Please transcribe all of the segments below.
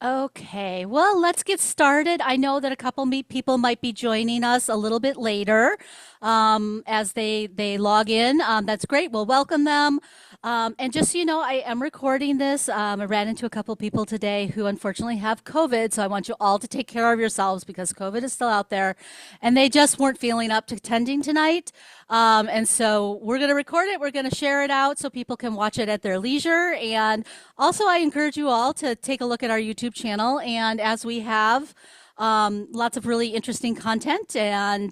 Okay, well, let's get started. I know that a couple people might be joining us a little bit later as they log in. That's great. We'll welcome them. And just so you know, I am recording this. I ran into a couple people today who unfortunately have COVID, so I want you all to take care of yourselves because COVID is still out there, and they just weren't feeling up to attending tonight. And so we're going to record it. We're going to share it out so people can watch it at their leisure. And also, I encourage you all to take a look at our YouTube channel. And as we have lots of really interesting content, and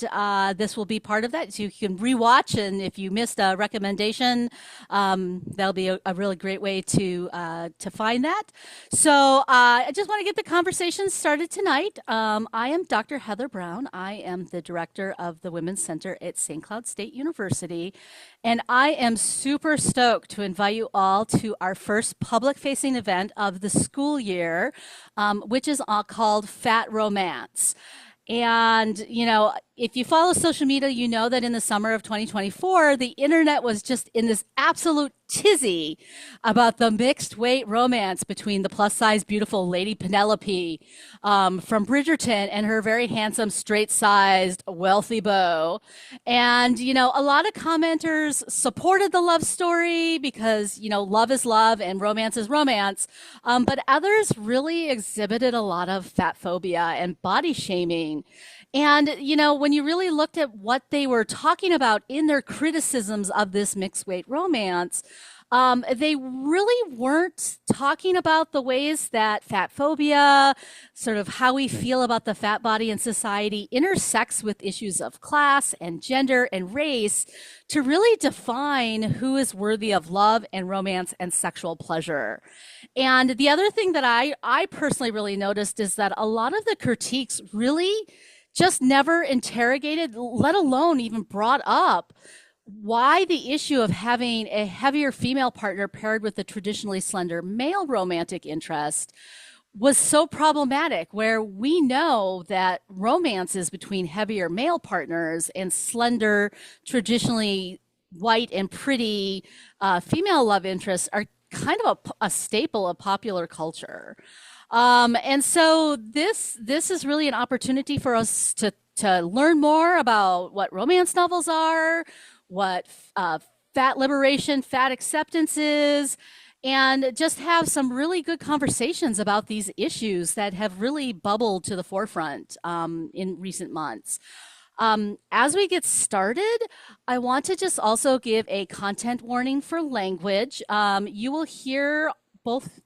this will be part of that. So you can rewatch, and if you missed a recommendation, that'll be a really great way to find that. So I just want to get the conversation started tonight. I am Dr. Heather Brown. I am the director of the Women's Center at St. Cloud State University, and I am super stoked to invite you all to our first public-facing event of the school year, which is called Fat Romance. And, you know, if you follow social media, you know that in the summer of 2024, the internet was just in this absolute tizzy about the mixed weight romance between the plus size, beautiful Lady Penelope from Bridgerton and her very handsome, straight sized, wealthy beau. And, you know, a lot of commenters supported the love story because, you know, love is love and romance is romance. But others really exhibited a lot of fat phobia and body shaming. And, you know, when you really looked at what they were talking about in their criticisms of this mixed weight romance, they really weren't talking about the ways that fat phobia, sort of how we feel about the fat body in society, intersects with issues of class and gender and race to really define who is worthy of love and romance and sexual pleasure. And the other thing that I personally really noticed is that a lot of the critiques really just never interrogated, let alone even brought up why the issue of having a heavier female partner paired with a traditionally slender male romantic interest was so problematic, where we know that romances between heavier male partners and slender, traditionally white and pretty female love interests are kind of a staple of popular culture. And so this is really an opportunity for us to learn more about what romance novels are, what fat liberation, fat acceptance is, and just have some really good conversations about these issues that have really bubbled to the forefront in recent months. As we get started, I want to just also give a content warning for language. You will hear both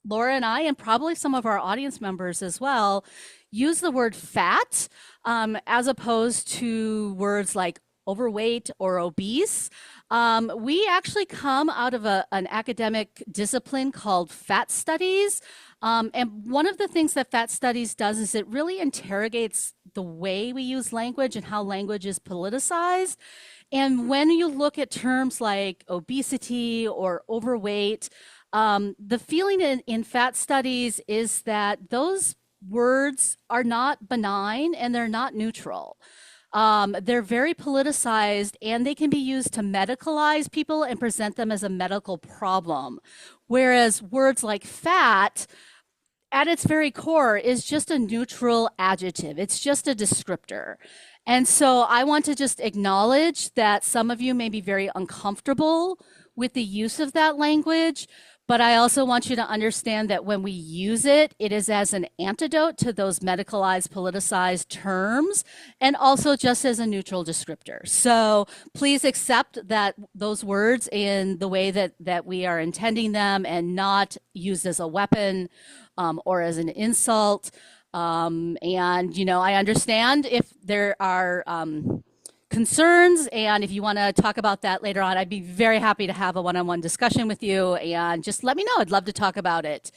Laura and I, and probably some of our audience members as well, use the word fat as opposed to words like overweight or obese. We actually come out of an academic discipline called fat studies. And one of the things that fat studies does is it really interrogates the way we use language and how language is politicized. And when you look at terms like obesity or overweight, the feeling in fat studies is that those words are not benign and they're not neutral. They're very politicized and they can be used to medicalize people and present them as a medical problem. Whereas words like fat, at its very core, is just a neutral adjective. It's just a descriptor. And so I want to just acknowledge that some of you may be very uncomfortable with the use of that language. But I also want you to understand that when we use it, it is as an antidote to those medicalized, politicized terms, and also just as a neutral descriptor. So please accept that those words in the way that we are intending them and not used as a weapon or as an insult. And, you know, I understand if there are concerns, and if you want to talk about that later on, I'd be very happy to have a one-on-one discussion with you, and just let me know. I'd love to talk about it.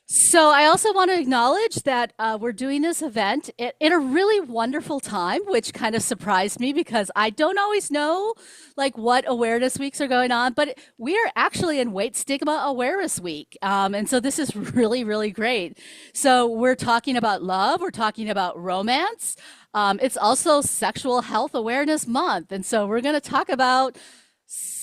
So I also want to acknowledge that we're doing this event in a really wonderful time, which kind of surprised me because I don't always know like what awareness weeks are going on, but we are actually in Weight Stigma Awareness Week. And so this is really, really great. So we're talking about love, we're talking about romance. It's also Sexual Health Awareness Month. And so we're going to talk about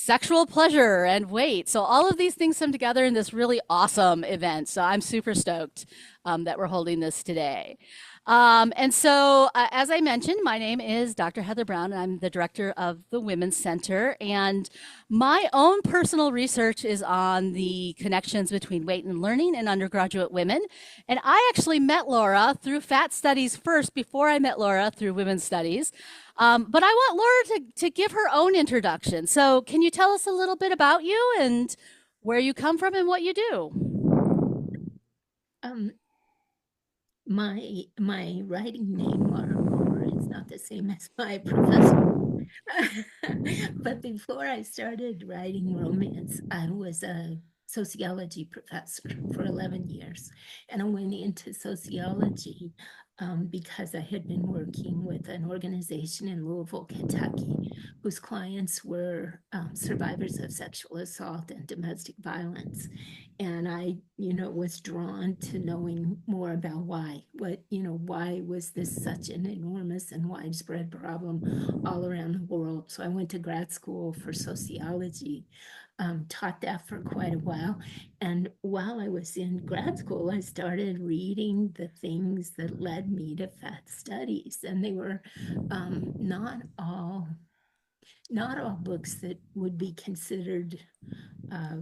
sexual pleasure and weight. So all of these things come together in this really awesome event. So I'm super stoked. that we're holding this today. As I mentioned, my name is Dr. Heather Brown, and I'm the director of the Women's Center. And my own personal research is on the connections between weight and learning in undergraduate women. And I actually met Laura through fat studies first before I met Laura through women's studies. But I want Laura to give her own introduction. So, can you tell us a little bit about you and where you come from and what you do? Um, my writing name, Laura Moher, is not the same as my professor. But before I started writing romance, I was a sociology professor for 11 years. And I went into sociology because I had been working with an organization in Louisville, Kentucky, whose clients were survivors of sexual assault and domestic violence. And I, was drawn to knowing more about why was this such an enormous and widespread problem all around the world. So I went to grad school for sociology, taught that for quite a while. And while I was in grad school, I started reading the things that led me to fat studies. And they were not all books that would be considered uh,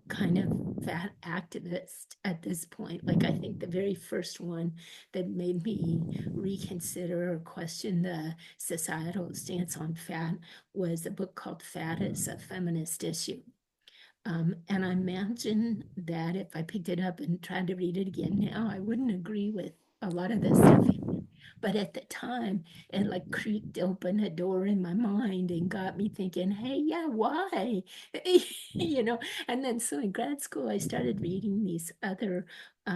kind of fat activist at this point. Like, I think the very first one that made me reconsider or question the societal stance on fat was a book called Fat is a Feminist Issue. And I imagine that if I picked it up and tried to read it again now, I wouldn't agree with a lot of the stuff in it. But at the time, it like creaked open a door in my mind and got me thinking, hey, yeah, why? you know, and then so in grad school, I started reading these other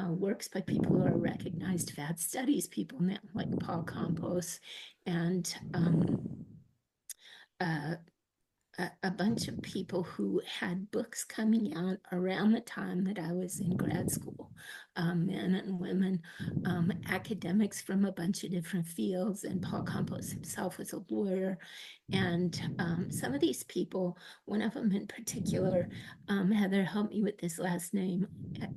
works by people who are recognized fat studies people now, like Paul Campos and uh, a bunch of people who had books coming out around the time that I was in grad school, men and women, academics from a bunch of different fields. And Paul Campos himself was a lawyer. And some of these people, one of them in particular, Heather, help me with this last name.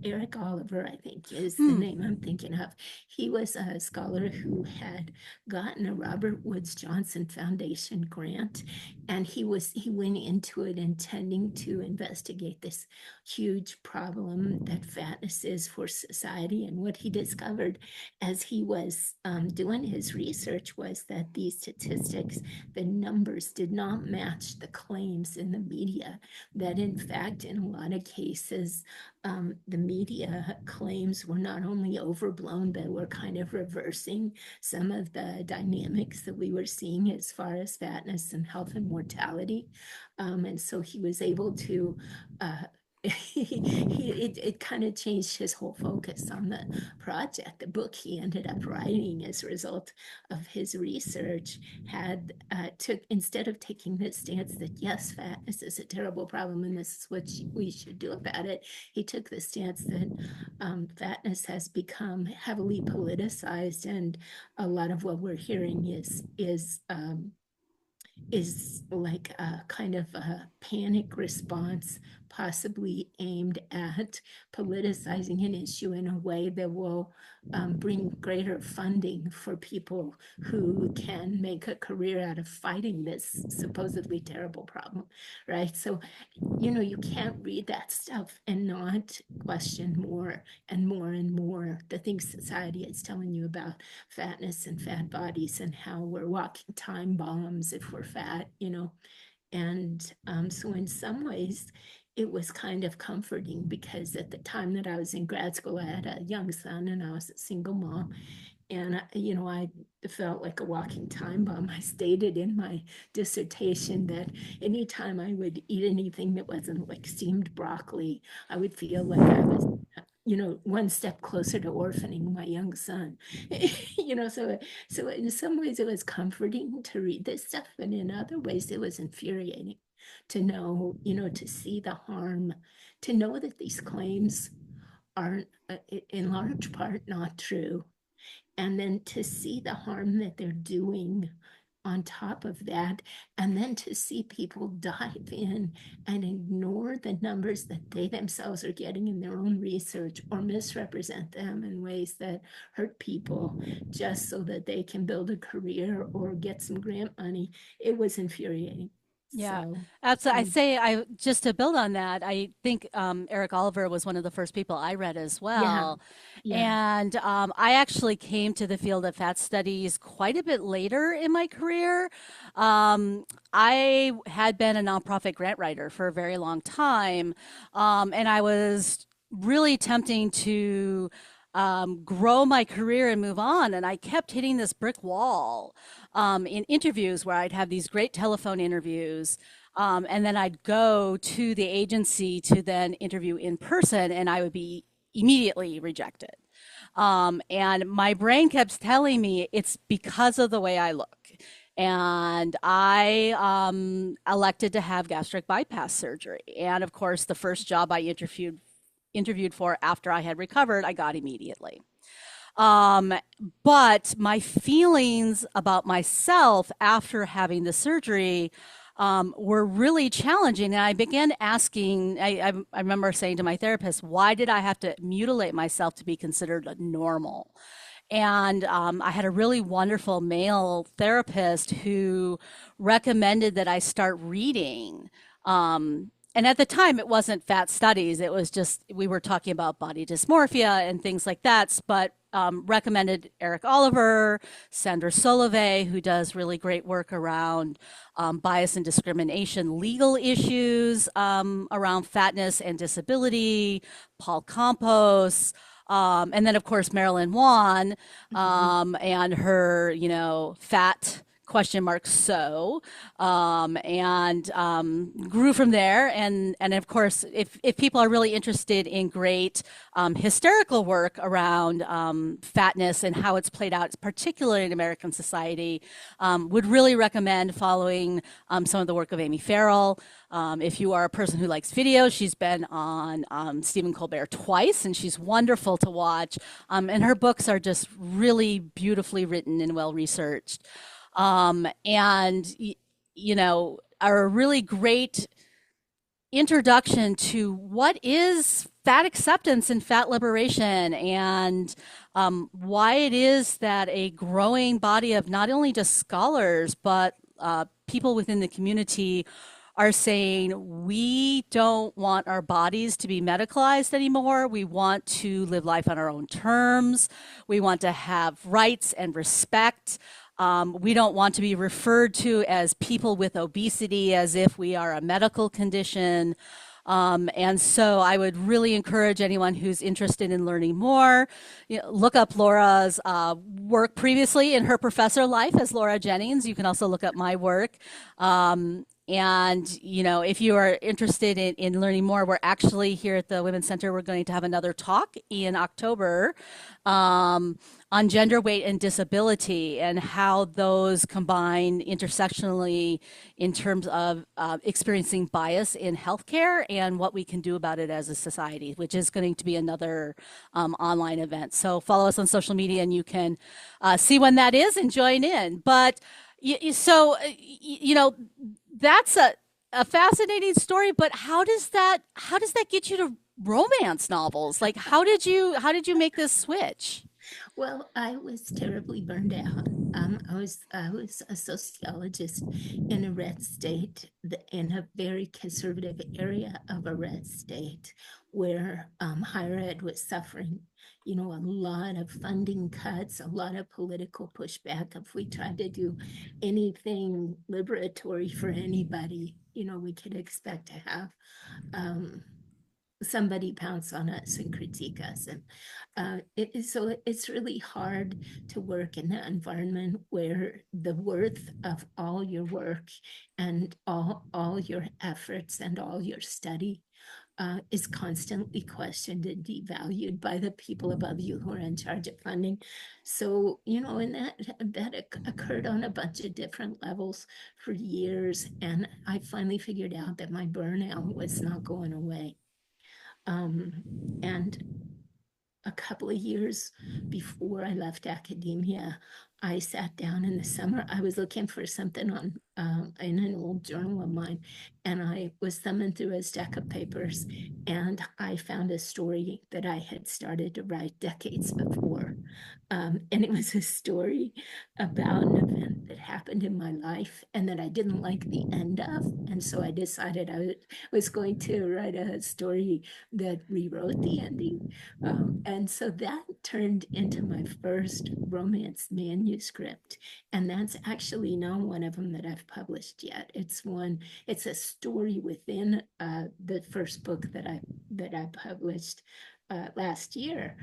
Eric Oliver, I think, is the Hmm. name I'm thinking of. He was a scholar who had gotten a Robert Woods Johnson Foundation grant, and he went into it intending to investigate this huge problem that fatness is for society. And what he discovered as he was doing his research was that these statistics, the numbers, did not match the claims in the media. That in fact, in a lot of cases, the media claims were not only overblown, but were kind of reversing some of the dynamics that we were seeing as far as fatness and health and mortality. And so he was able to uh, it kind of changed his whole focus on the project. The book he ended up writing as a result of his research had took, instead of taking the stance that yes, fatness is a terrible problem and this is what we should do about it, he took the stance that fatness has become heavily politicized, and a lot of what we're hearing is like a kind of a panic response, possibly aimed at politicizing an issue in a way that will bring greater funding for people who can make a career out of fighting this supposedly terrible problem, right? So, you can't read that stuff and not question more and more and more the things society is telling you about fatness and fat bodies and how we're walking time bombs if we're fat. And so, in some ways, it was kind of comforting because at the time that I was in grad school, I had a young son and I was a single mom. And, I felt like a walking time bomb. I stated in my dissertation that anytime I would eat anything that wasn't like steamed broccoli, I would feel like I was one step closer to orphaning my young son. So in some ways it was comforting to read this stuff, and in other ways it was infuriating to know, to see the harm, to know that these claims are in large part not true, and then to see the harm that they're doing on top of that, and then to see people dive in and ignore the numbers that they themselves are getting in their own research or misrepresent them in ways that hurt people just so that they can build a career or get some grant money, it was infuriating. Yeah, So, absolutely. I um, say I just to build on that. I think Eric Oliver was one of the first people I read as yeah, well, yeah. and I actually came to the field of fat studies quite a bit later in my career. I had been a nonprofit grant writer for a very long time, and I was really tempting to grow my career and move on. And I kept hitting this brick wall in interviews where I'd have these great telephone interviews. And then I'd go to the agency to then interview in person, and I would be immediately rejected. And my brain kept telling me it's because of the way I look. And I elected to have gastric bypass surgery. And of course, the first job I interviewed for after I had recovered, I got immediately. Um, but my feelings about myself after having the surgery were really challenging. And I began asking, I remember saying to my therapist, why did I have to mutilate myself to be considered normal? And I had a really wonderful male therapist who recommended that I start reading. And at the time, it wasn't fat studies. It was just, we were talking about body dysmorphia and things like that. But recommended Eric Oliver, Sandra Solovey, who does really great work around bias and discrimination, legal issues around fatness and disability, Paul Campos, and then, of course, Marilyn Wan Mhm. and her, fat question mark and grew from there. And of course, if people are really interested in great hysterical work around fatness and how it's played out, particularly in American society, would really recommend following some of the work of Amy Farrell. If you are a person who likes videos, she's been on Stephen Colbert twice, and she's wonderful to watch. And her books are just really beautifully written and well researched. And, are a really great introduction to what is fat acceptance and fat liberation and why it is that a growing body of not only just scholars, but people within the community are saying we don't want our bodies to be medicalized anymore. We want to live life on our own terms. We want to have rights and respect. We don't want to be referred to as people with obesity as if we are a medical condition. And so I would really encourage anyone who's interested in learning more, look up Laura's work previously in her professor life as Laura Jennings. You can also look up my work. And, if you are interested in learning more, we're actually here at the Women's Center. We're going to have another talk in October on gender, weight, and disability and how those combine intersectionally in terms of experiencing bias in healthcare and what we can do about it as a society, which is going to be another online event. So follow us on social media and you can see when that is and join in. But that's a fascinating story, but how does that get you to romance novels? Like how did you make this switch? Well, I was terribly burned out. I was a sociologist in a red state, in a very conservative area of a red state, where higher ed was suffering. A lot of funding cuts, a lot of political pushback. If we tried to do anything liberatory for anybody, we could expect to have um, somebody pounce on us and critique us. And so it's really hard to work in that environment where the worth of all your work and all your efforts and all your study is constantly questioned and devalued by the people above you who are in charge of funding. So, and that occurred on a bunch of different levels for years. And I finally figured out that my burnout was not going away. Um, and a couple of years before I left academia, I sat down in the summer. I was looking for something on in an old journal of mine, and I was thumbing through a stack of papers, and I found a story that I had started to write decades before. And it was a story about an event that happened in my life and that I didn't like the end of. And so I decided was going to write a story that rewrote the ending. And so that turned into my first romance manuscript. And that's actually not one of them that I've published yet. It's a story within the first book that I published last year.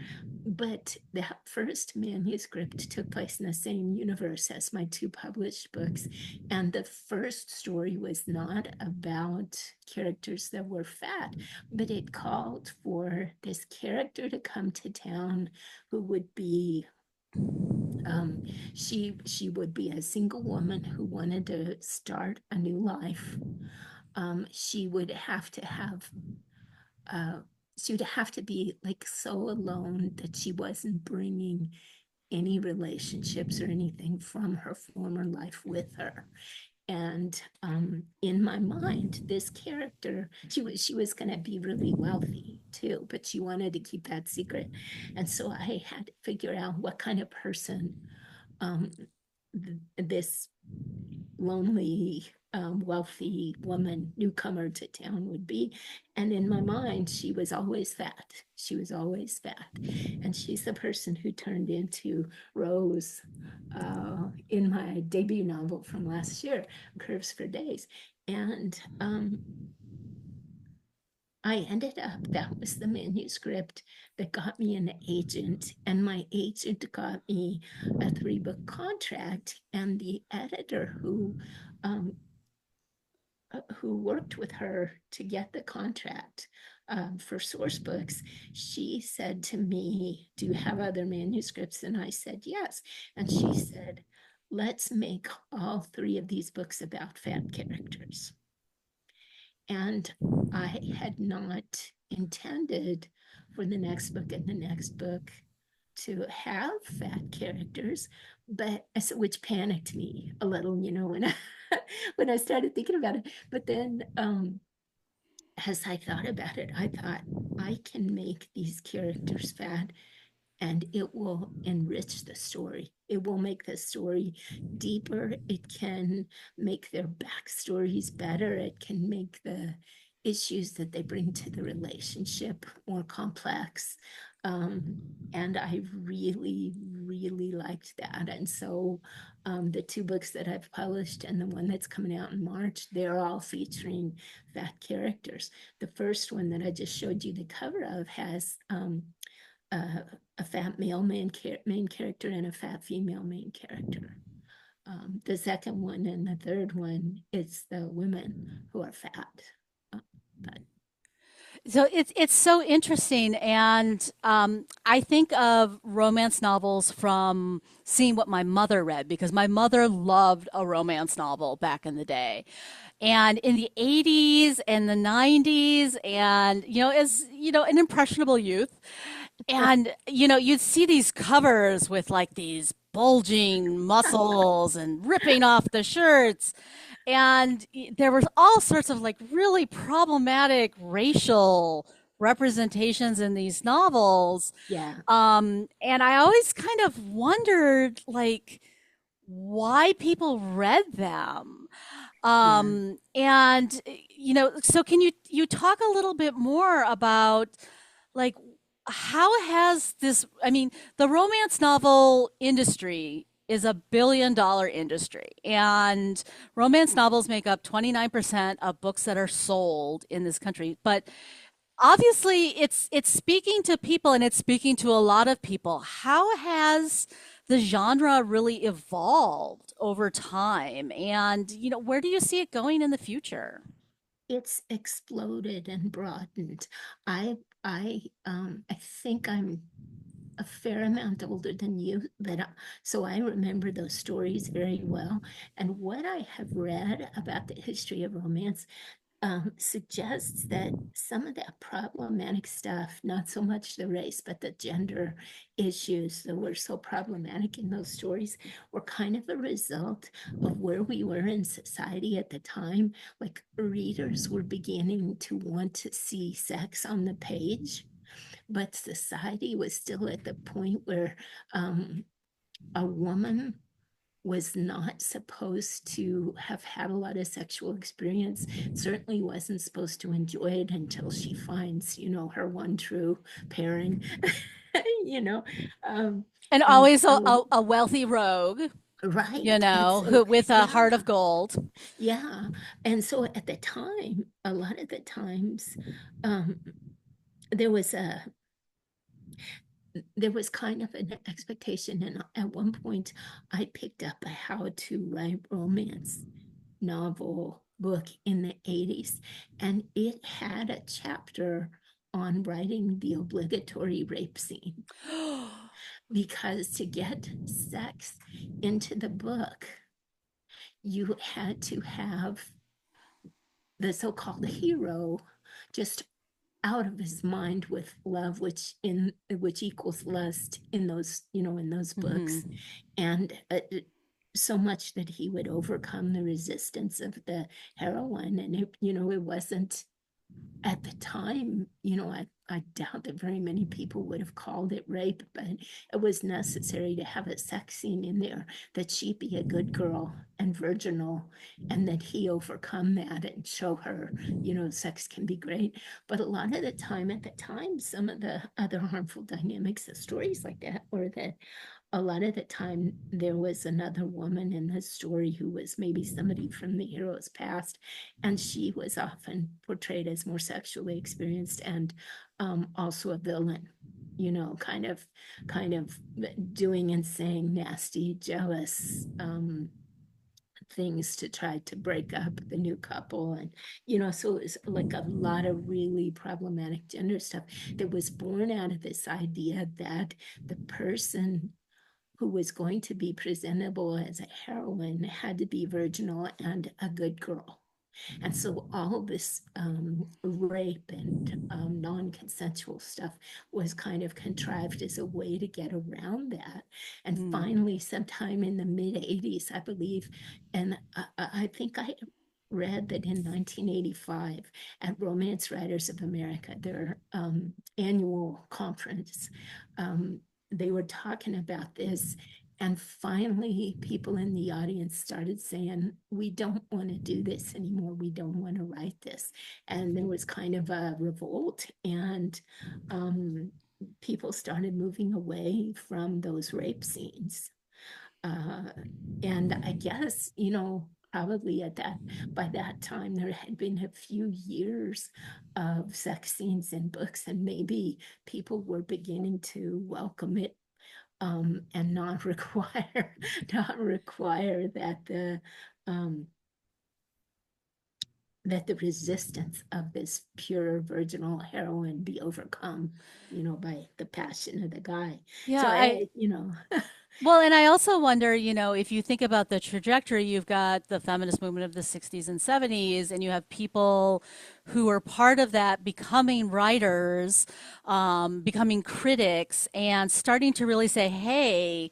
But that first manuscript took place in the same universe as my two published books. And the first story was not about characters that were fat, but it called for this character to come to town who would be um, she would be a single woman who wanted to start a new life. She would have to have uh, she would have to be like so alone that she wasn't bringing any relationships or anything from her former life with her. And in my mind, this character, she was going to be really wealthy too, but she wanted to keep that secret. And so I had to figure out what kind of person um, this lonely, wealthy woman, newcomer to town would be. And in my mind, she was always fat. She was always fat. And she's the person who turned into Rose in my debut novel from last year, Curves for Days. And I ended up, that was the manuscript that got me an agent, and my agent got me a 3-book contract. And the editor um, who worked with her to get the contract for source books, she said to me, "Do you have other manuscripts?" And I said, "Yes." And she said, "Let's make all 3 of these books about fat characters." And I had not intended for the next book and the next book to have fat characters, but which panicked me a little, when I when I started thinking about it. But then as I thought about it, I thought I can make these characters fat and it will enrich the story. It will make the story deeper. It can make their backstories better. It can make the issues that they bring to the relationship more complex. Um, and I really, really liked that. And so the 2 books that I've published and the one that's coming out in March, they're all featuring fat characters. The first one that I just showed you the cover of has uh, a fat male main character and a fat female main character. The second one and the third one, it's the women who are fat. But So it's so interesting, and I think of romance novels from seeing what my mother read because my mother loved a romance novel back in the day, and in the 80s and the 90s, and as an impressionable youth, and you'd see these covers with like these bulging muscles and ripping off the shirts, and there was all sorts of like really problematic racial representations in these novels. yeah, And I always kind of wondered like why people read them. yeah. And so can you talk a little bit more about like how has this, I mean, the romance novel industry is $1 billion industry, and romance novels make up 29% of books that are sold in this country. But obviously it's speaking to people, and it's speaking to a lot of people. How has the genre really evolved over time, and where do you see it going in the future? It's exploded and broadened. I think I'm a fair amount older than you, so I remember those stories very well. And what I have read about the history of romance, suggests that some of that problematic stuff, not so much the race, but the gender issues that were so problematic in those stories, were kind of a result of where we were in society at the time. Like readers were beginning to want to see sex on the page, but society was still at the point where a woman was not supposed to have had a lot of sexual experience, certainly wasn't supposed to enjoy it until she finds, her one true pairing, you know. Um, And and always a, so, a wealthy rogue, right. And so, with a yeah, heart of gold. yeah. And so at the time, a lot of the times, um, there was a there was kind of an expectation. And at one point, I picked up a how to write romance novel book in the 80s, and it had a chapter on writing the obligatory rape scene, because to get sex into the book, you had to have the so-called hero just out of his mind with love, which equals lust in those, in those books. Mhm. And so much that he would overcome the resistance of the heroine. And it wasn't, at the time, I doubt that very many people would have called it rape, but it was necessary to have a sex scene in there, that she be a good girl and virginal, and that he overcome that and show her, sex can be great. But a lot of the time, at the time, some of the other harmful dynamics of stories like that were that a lot of the time there was another woman in the story who was maybe somebody from the hero's past, and she was often portrayed as more sexually experienced, and also a villain, kind of doing and saying nasty, jealous things to try to break up the new couple. And so it was like a lot of really problematic gender stuff that was born out of this idea that the person who was going to be presentable as a heroine had to be virginal and a good girl. And so all this rape and non-consensual stuff was kind of contrived as a way to get around that. And Mm. finally, sometime in the mid 80s, I believe, and I think I read that in 1985 at Romance Writers of America, their annual conference, they were talking about this. And finally, people in the audience started saying, we don't want to do this anymore. We don't want to write this. And there was kind of a revolt, and people started moving away from those rape scenes. Uh, and I guess, probably by that time, there had been a few years of sex scenes in books, and maybe people were beginning to welcome it, and not require not require um, that the resistance of this pure virginal heroine be overcome, by the passion of the guy. Yeah, So I well, and I also wonder, if you think about the trajectory, you've got the feminist movement of the 60s and 70s, and you have people who are part of that becoming writers, becoming critics, and starting to really say, hey,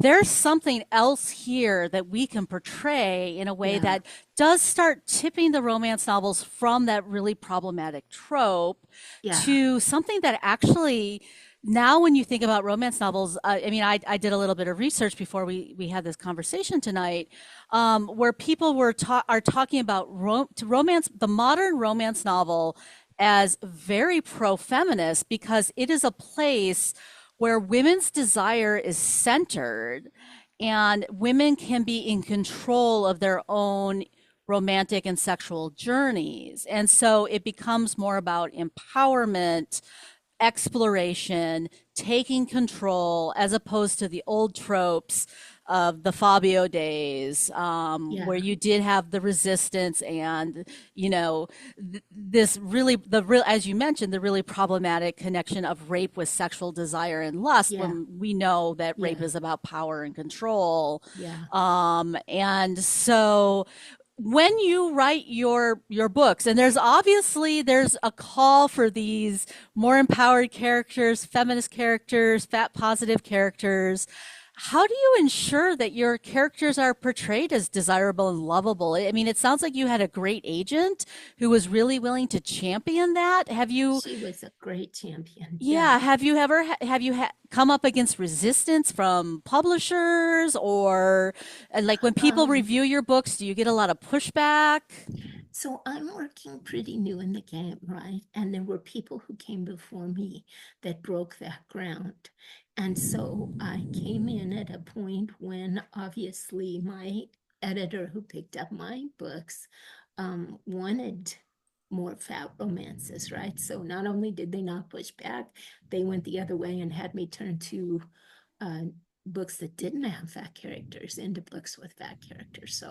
there's something else here that we can portray in a way yeah, that does start tipping the romance novels from that really problematic trope yeah, to something that actually, now when you think about romance novels, I mean, I did a little bit of research before we had this conversation tonight, where people are talking about romance, the modern romance novel, as very pro-feminist, because it is a place where women's desire is centered and women can be in control of their own romantic and sexual journeys. And so it becomes more about empowerment, exploration, taking control, as opposed to the old tropes of the Fabio days, where yeah, you did have the resistance and, this really, the real, as you mentioned, the really problematic connection of rape with sexual desire and lust, yeah, when we know that rape yeah, is about power and control. yeah, And so when you write your books, and there's a call for these more empowered characters, feminist characters, fat positive characters. How do you ensure that your characters are portrayed as desirable and lovable? I mean, it sounds like you had a great agent who was really willing to champion that. Have you, She was a great champion. yeah, Yeah. have you ever come up against resistance from publishers or like when people Um, review your books, do you get a lot of pushback? So I'm working pretty new in the game, right? And there were people who came before me that broke that ground. And so I came in at a point when obviously my editor who picked up my books wanted more fat romances, right? So not only did they not push back, they went the other way and had me turn to uh, books that didn't have fat characters into books with fat characters.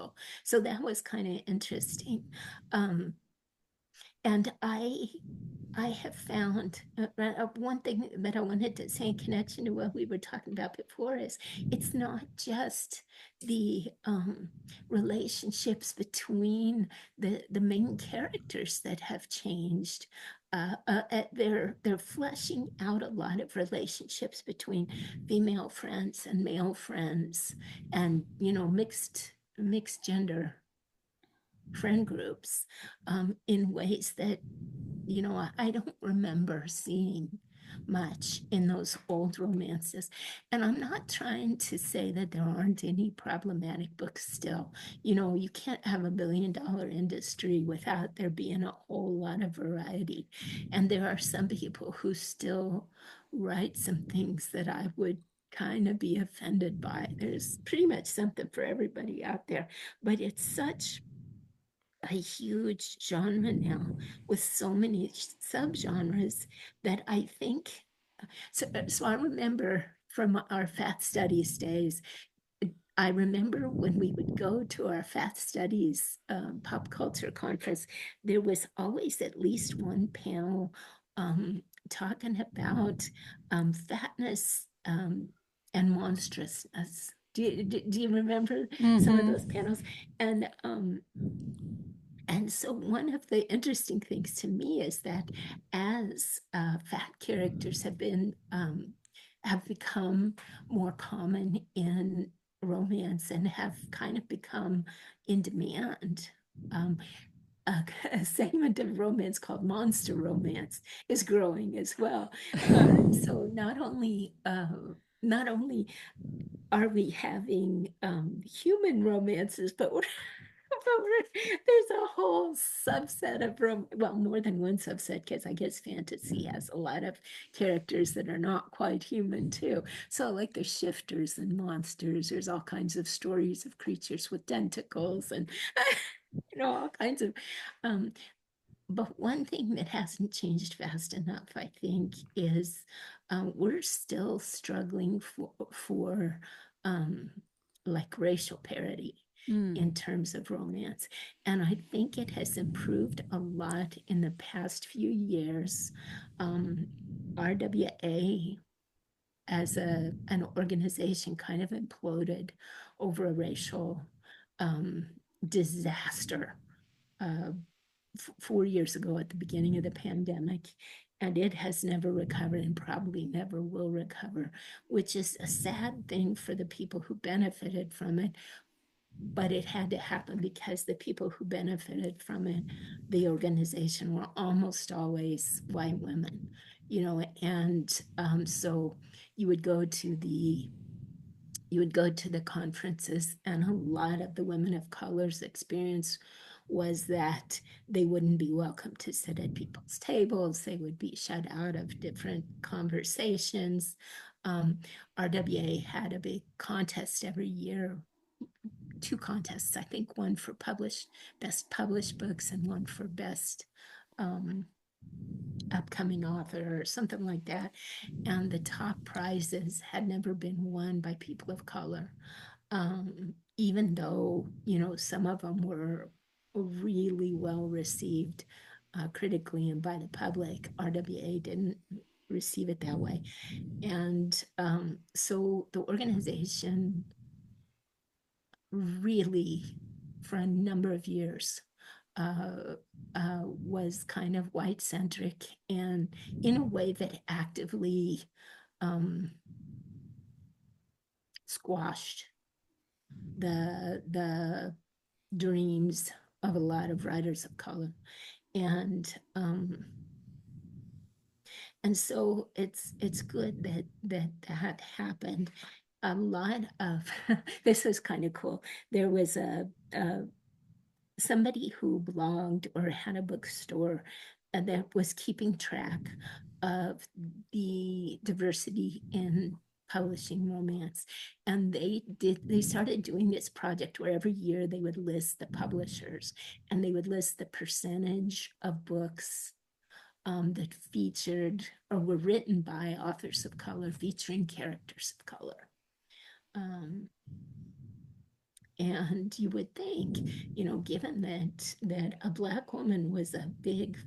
So that was kind of interesting. Um, and I have found one thing that I wanted to say in connection to what we were talking about before is it's not just the relationships between the main characters that have changed. They're fleshing out a lot of relationships between female friends and male friends, and mixed gender friend groups in ways that I don't remember seeing much in those old romances. And I'm not trying to say that there aren't any problematic books still. You can't have $1 billion industry without there being a whole lot of variety. And there are some people who still write some things that I would kind of be offended by. There's pretty much something for everybody out there, but it's such a huge genre now with so many subgenres that I think so I remember from our fat studies days, I remember when we would go to our fat studies pop culture conference, there was always at least one panel talking about fatness and monstrousness. Do you remember some of those Mm-hmm. panels? And so one of the interesting things to me is that as fat characters have become more common in romance and have kind of become in demand. Um, a segment of romance called monster romance is growing as well. So not only are we having human romances, but there's a whole subset of well, more than one subset, because I guess fantasy has a lot of characters that are not quite human too. So like there's shifters and monsters. There's all kinds of stories of creatures with tentacles and all kinds of um, but one thing that hasn't changed fast enough, I think, is we're still struggling for um, like racial parity Mm. in terms of romance. And I think it has improved a lot in the past few years. Um, RWA as an organization kind of imploded over a racial um, disaster uh, 4 years ago at the beginning of the pandemic, and it has never recovered and probably never will recover, which is a sad thing for the people who benefited from it. But it had to happen because the people who benefited from it, the organization, were almost always white women, and so you would go to the conferences, and a lot of the women of color's experience was that they wouldn't be welcome to sit at people's tables. They would be shut out of different conversations. um, RWA had a big contest every year, two contests, I think, one for best published books and one for best um, upcoming author or something like that. And the top prizes had never been won by people of color, even though some of them were really well received critically and by the public. RWA didn't receive it that way, and so the organization really for a number of years uh, was kind of white centric and in a way that actively um, squashed the dreams of a lot of writers of color. And and so it's good that that happened. A lot of this was kind of cool. There was a somebody who blogged or had a bookstore that was keeping track of the diversity in publishing romance, and they started doing this project where every year they would list the publishers and they would list the percentage of books that featured or were written by authors of color featuring characters of color. Um, and you would think, given that a Black woman was a big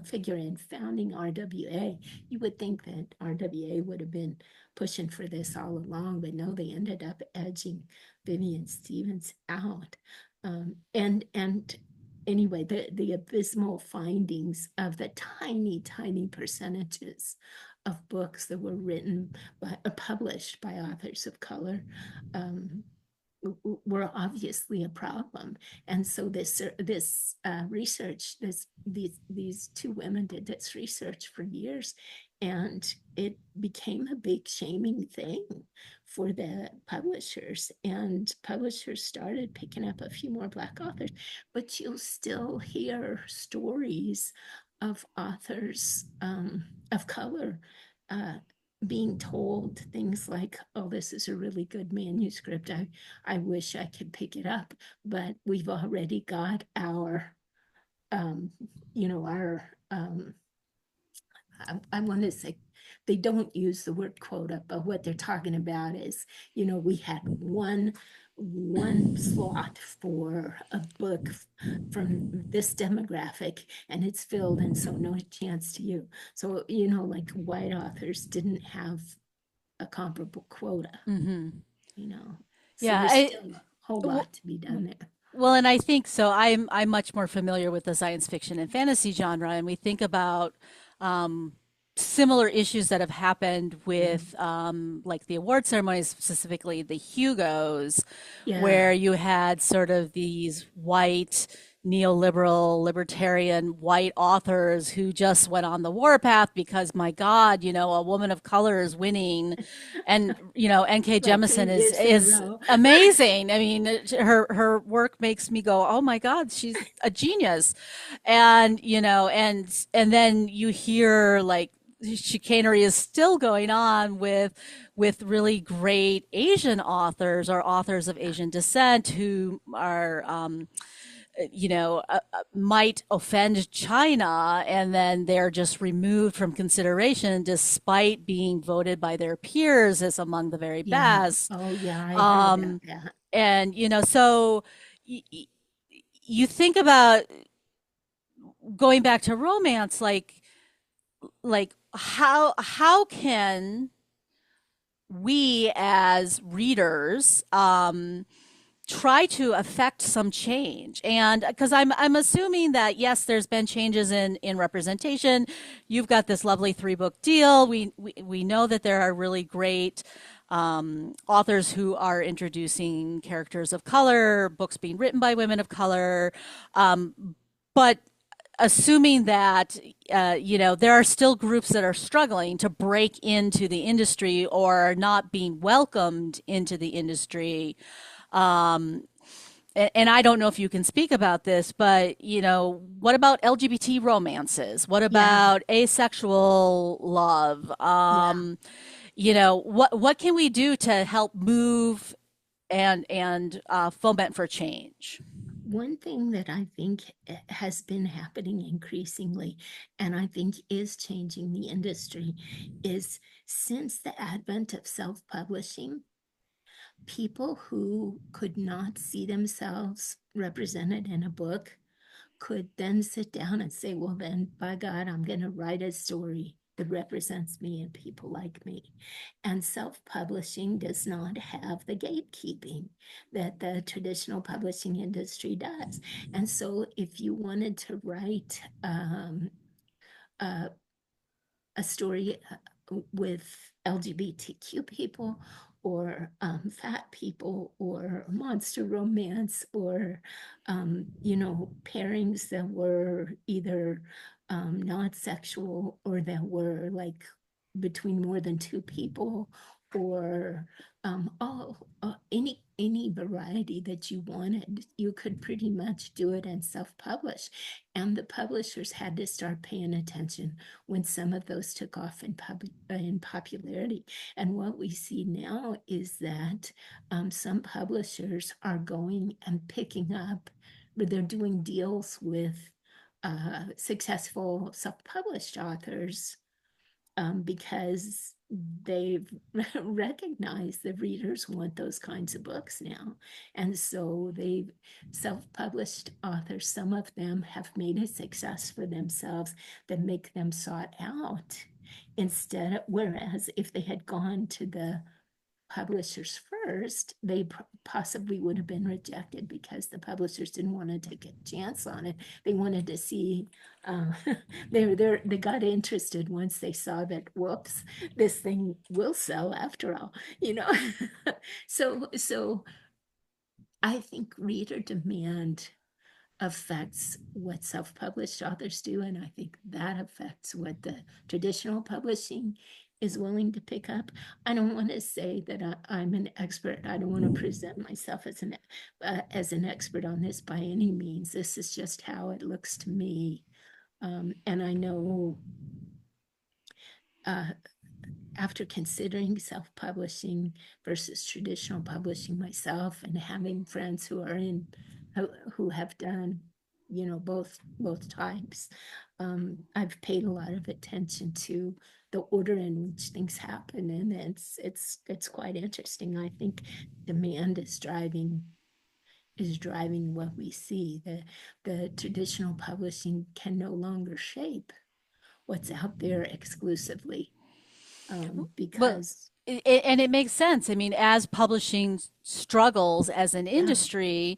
figure in founding RWA, you would think that RWA would have been pushing for this all along, but no, they ended up edging Vivian Stevens out. And anyway, the abysmal findings of the tiny, tiny percentages of books that were written by published by authors of color were obviously a problem. And so this research, these two women did this research for years, and it became a big shaming thing for the publishers. And publishers started picking up a few more Black authors, but you'll still hear stories of authors of color uh, being told things like, oh, this is a really good manuscript. I wish I could pick it up, but we've already got our, um, our, I want to say, they don't use the word quota, but what they're talking about is, we had one slot for a book from this demographic and it's filled, and so no chance to you. So, like white authors didn't have a comparable quota, Mm-hmm. you know. So Yeah. there's still a whole W- lot to be done there. well, and I think so. I'm much more familiar with the science fiction and fantasy genre, and we think about um, similar issues that have happened Yeah. with like the award ceremonies, specifically the Hugos, Yeah. where you had sort of these white neoliberal libertarian white authors who just went on the warpath because my god, a woman of color is winning, and NK Well, two Jemisin is years in a is row. amazing. I mean, her work makes me go, oh my god, she's a genius. And and then you hear like chicanery is still going on with really great Asian authors or authors of Asian descent who are might offend China, and then they're just removed from consideration despite being voted by their peers as among the very Yeah. best. Oh, yeah, I heard about Um, that. and so y- y- you think about going back to romance, like how can we as readers try to affect some change? And because I'm assuming that yes, there's been changes in representation. You've got this lovely 3 book deal. We know that there are really great authors who are introducing characters of color, books being written by women of color, but assuming that there are still groups that are struggling to break into the industry or not being welcomed into the industry. um, and I don't know if you can speak about this, but what about LGBT romances? What Yeah. about asexual love? Yeah. What can we do to help move and foment for change? One thing that I think has been happening increasingly, and I think is changing the industry, is since the advent of self publishing, people who could not see themselves represented in a book could then sit down and say, well, then by God, I'm going to write a story that represents me and people like me. And self-publishing does not have the gatekeeping that the traditional publishing industry does. And so if you wanted to write a a story with LGBTQ people or fat people or monster romance or, pairings that were either not sexual or that were like between more than two people or any variety that you wanted, you could pretty much do it and self-publish. And the publishers had to start paying attention when some of those took off in popularity. And what we see now is that some publishers are going and picking up, they're doing deals with successful self-published authors because they've recognized that readers want those kinds of books now. And so they've self-published authors, some of them have made a success for themselves that make them sought out instead of, whereas if they had gone to the publishers first, they possibly would have been rejected because the publishers didn't want to take a chance on it. They wanted to see, they got interested once they saw that, whoops, this thing will sell after all, you know. So I think reader demand affects what self-published authors do, and I think that affects what the traditional publishing is willing to pick up. I don't want to say that I'm an expert. I don't want to present myself as an expert on this by any means. This is just how it looks to me, and I know uh, after considering self-publishing versus traditional publishing myself and having friends who have done both types, I've paid a lot of attention to the order in which things happen, and it's quite interesting. I think demand is driving what we see. The traditional publishing can no longer shape what's out there exclusively, Well, because and it makes sense. I mean, as publishing struggles as an yeah, industry,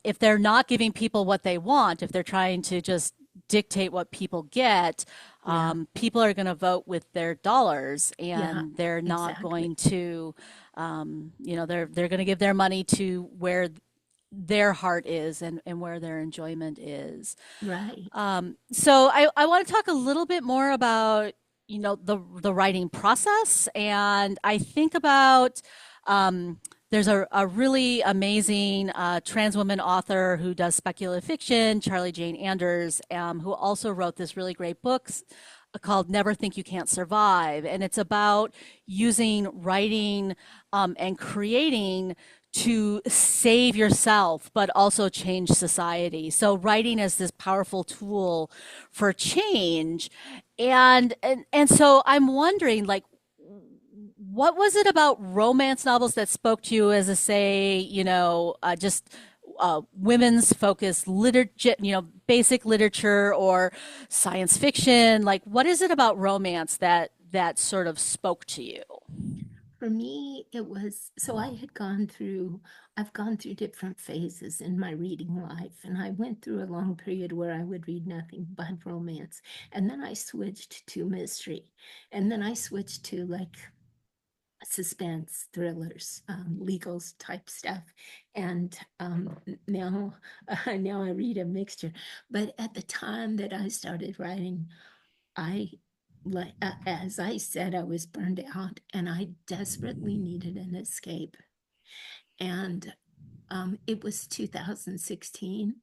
if they're not giving people what they want, if they're trying to just dictate what people get, yeah, people are going to vote with their dollars, yeah, and they're not exactly. going to, they're going to give their money to where their heart is and where their enjoyment is. Right. So I want to talk a little bit more about, the writing process. And I think about, there's a really amazing trans woman author who does speculative fiction, Charlie Jane Anders, who also wrote this really great book called Never Think You Can't Survive. And it's about using writing and creating to save yourself, but also change society. So writing is this powerful tool for change. And so I'm wondering, like, what was it about romance novels that spoke to you as a, say, just women's focused literature, basic literature or science fiction? Like, what is it about romance that sort of spoke to you? For me, it was so I've gone through different phases in my reading life, and I went through a long period where I would read nothing but romance. And then I switched to mystery. And then I switched to like suspense thrillers, legal type stuff. And now, now I read a mixture. But at the time that I started writing, I like as I said, I was burned out and I desperately needed an escape. And it was 2016.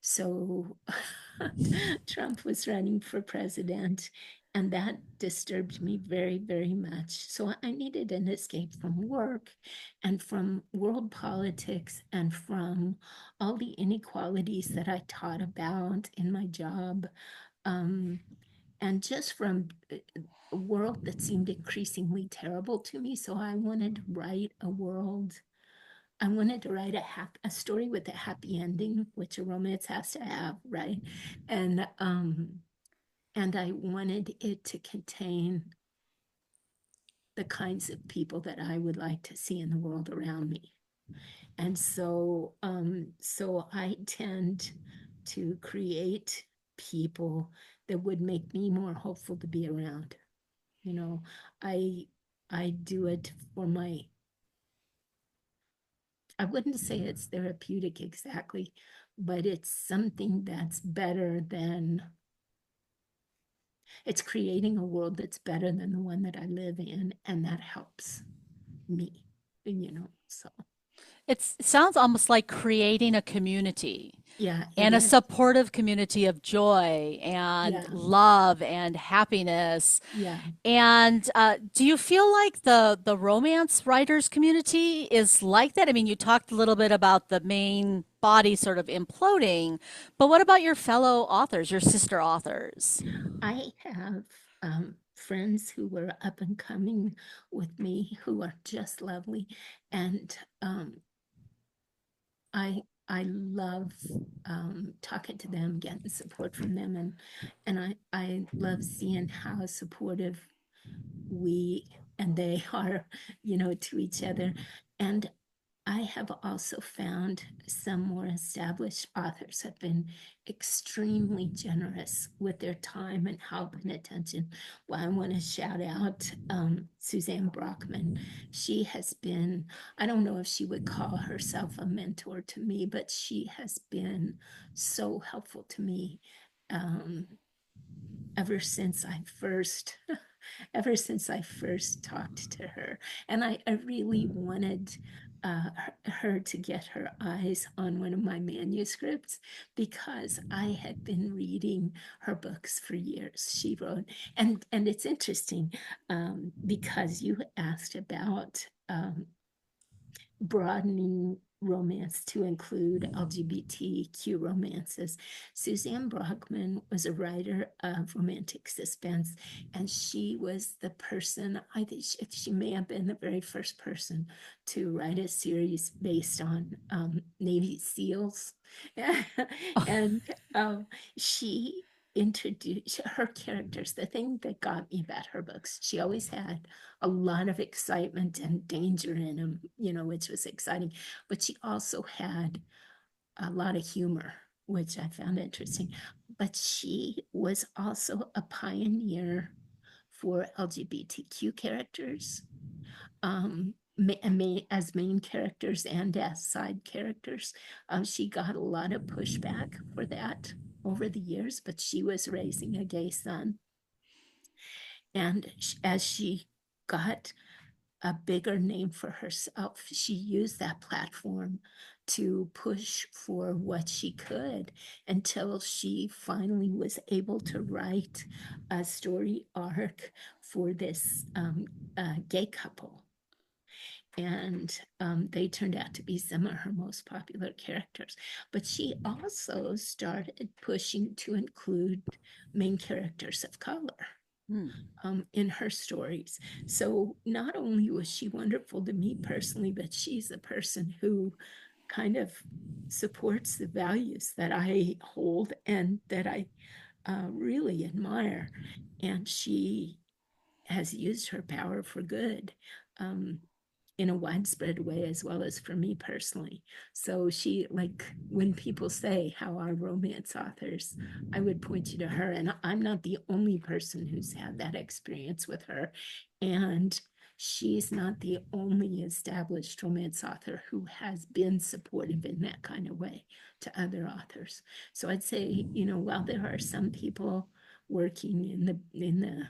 So Trump was running for president, and that disturbed me very, very much. So I needed an escape from work and from world politics and from all the inequalities that I taught about in my job. Um, and just from a world that seemed increasingly terrible to me. So I wanted to write a story with a happy ending, which a romance has to have, right? And and I wanted it to contain the kinds of people that I would like to see in the world around me. And so I tend to create people that would make me more hopeful to be around. You know, I I do it for my, I wouldn't say it's therapeutic exactly, but it's something that's better than, it's creating a world that's better than the one that I live in, and that helps me, so It sounds almost like creating a community yeah, it and a is. supportive community of joy and Yeah, love and happiness. yeah. And do you feel like the romance writers community is like that? I mean, you talked a little bit about the main body sort of imploding, but what about your fellow authors, your sister authors? I have friends who were up and coming with me who are just lovely, and I love talking to them, getting support from them, and I love seeing how supportive we and they are, to each other. And I have also found some more established authors have been extremely generous with their time and help and attention. Well, I want to shout out Suzanne Brockman. She has been, I don't know if she would call herself a mentor to me, but she has been so helpful to me um, ever since I first ever since I first talked to her. And I really wanted her to get her eyes on one of my manuscripts because I had been reading her books for years. She wrote, and it's interesting because you asked about broadening romance to include LGBTQ romances. Suzanne Brockman was a writer of romantic suspense, and she was the person, I think she may have been the very first person to write a series based on Navy SEALs. And she introduced her characters. The thing that got me about her books, she always had a lot of excitement and danger in them, which was exciting. But she also had a lot of humor, which I found interesting. But she was also a pioneer for LGBTQ characters, as main characters and as side characters. She got a lot of pushback for that over the years, but she was raising a gay son. And as she got a bigger name for herself, she used that platform to push for what she could until she finally was able to write a story arc for this gay couple. And they turned out to be some of her most popular characters. But she also started pushing to include main characters of color Hmm. in her stories. So not only was she wonderful to me personally, but she's a person who kind of supports the values that I hold and that I really admire. And she has used her power for good. In a widespread way as well as for me personally. So she, like when people say how are romance authors, I would point you to her. And I'm not the only person who's had that experience with her. And she's not the only established romance author who has been supportive in that kind of way to other authors. So I'd say, while there are some people working in the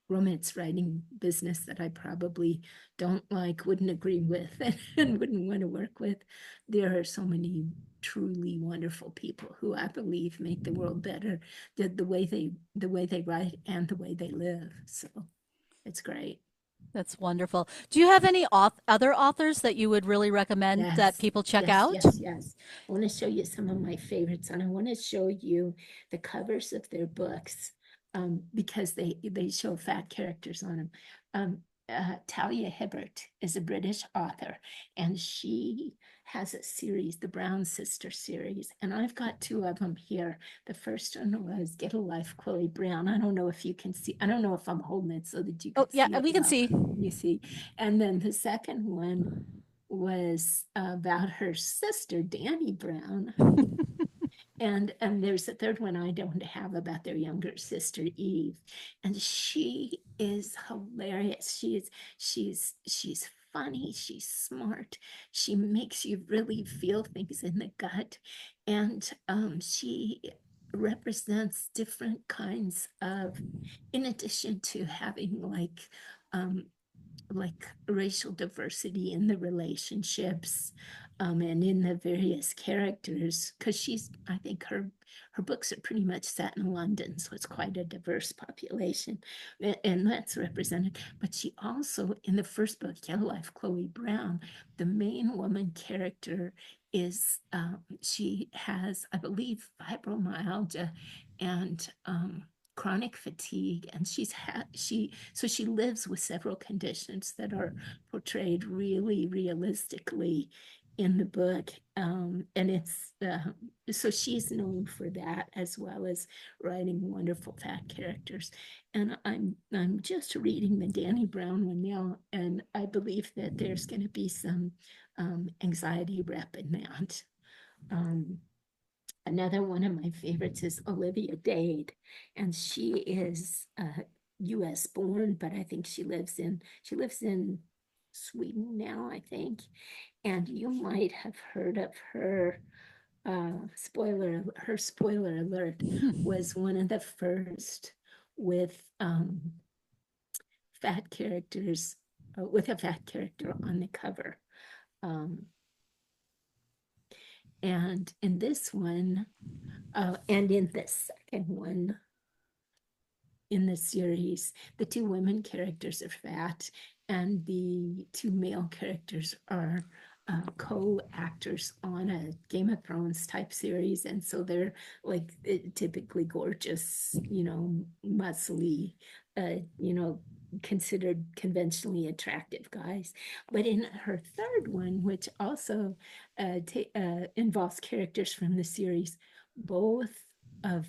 romance writing business that I probably don't like, wouldn't agree with, and wouldn't want to work with. There are so many truly wonderful people who I believe make the world better, the way they write and the way they live. So it's great. That's wonderful. Do you have any other authors that you would really recommend that Yes, people check yes, out? yes, yes. I want to show you some of my favorites, and I want to show you the covers of their books because they show fat characters on them. Talia Hibbert is a British author, and she has a series, the Brown Sister series, and I've got two of them here. The first one was Get a Life, Chloe Brown. I don't know if you can see, I don't know if I'm holding it so that you Oh, could yeah, see it we can well. see. You see. And then the second one was about her sister, Danny Brown, and there's a third one I don't have about their younger sister Eve, and she is hilarious. She's funny. She's smart. She makes you really feel things in the gut, and she represents different kinds of, in addition to having um, like racial diversity in the relationships, and in the various characters, because I think her books are pretty much set in London, so it's quite a diverse population, and that's represented. But she also, in the first book, Yellow Life, Chloe Brown, the main woman character is, she has, I believe, fibromyalgia and chronic fatigue, and she lives with several conditions that are portrayed really realistically in the book, and it's so she's known for that, as well as writing wonderful fat characters. And I'm just reading the Danny Brown one now, and I believe that there's going to be some anxiety rep in that. um, Another one of my favorites is Olivia Dade, and she is U.S. born, but I think she lives in Sweden now, I think. And you might have heard of her. Spoiler alert was one of the first with fat characters, with a fat character on the cover. Um, and in this one, and in the second one in the series, the two women characters are fat, and the two male characters are co-actors on a Game of Thrones type series, and so they're like typically gorgeous, muscly, considered conventionally attractive guys. But in her third one, which also involves characters from the series, both of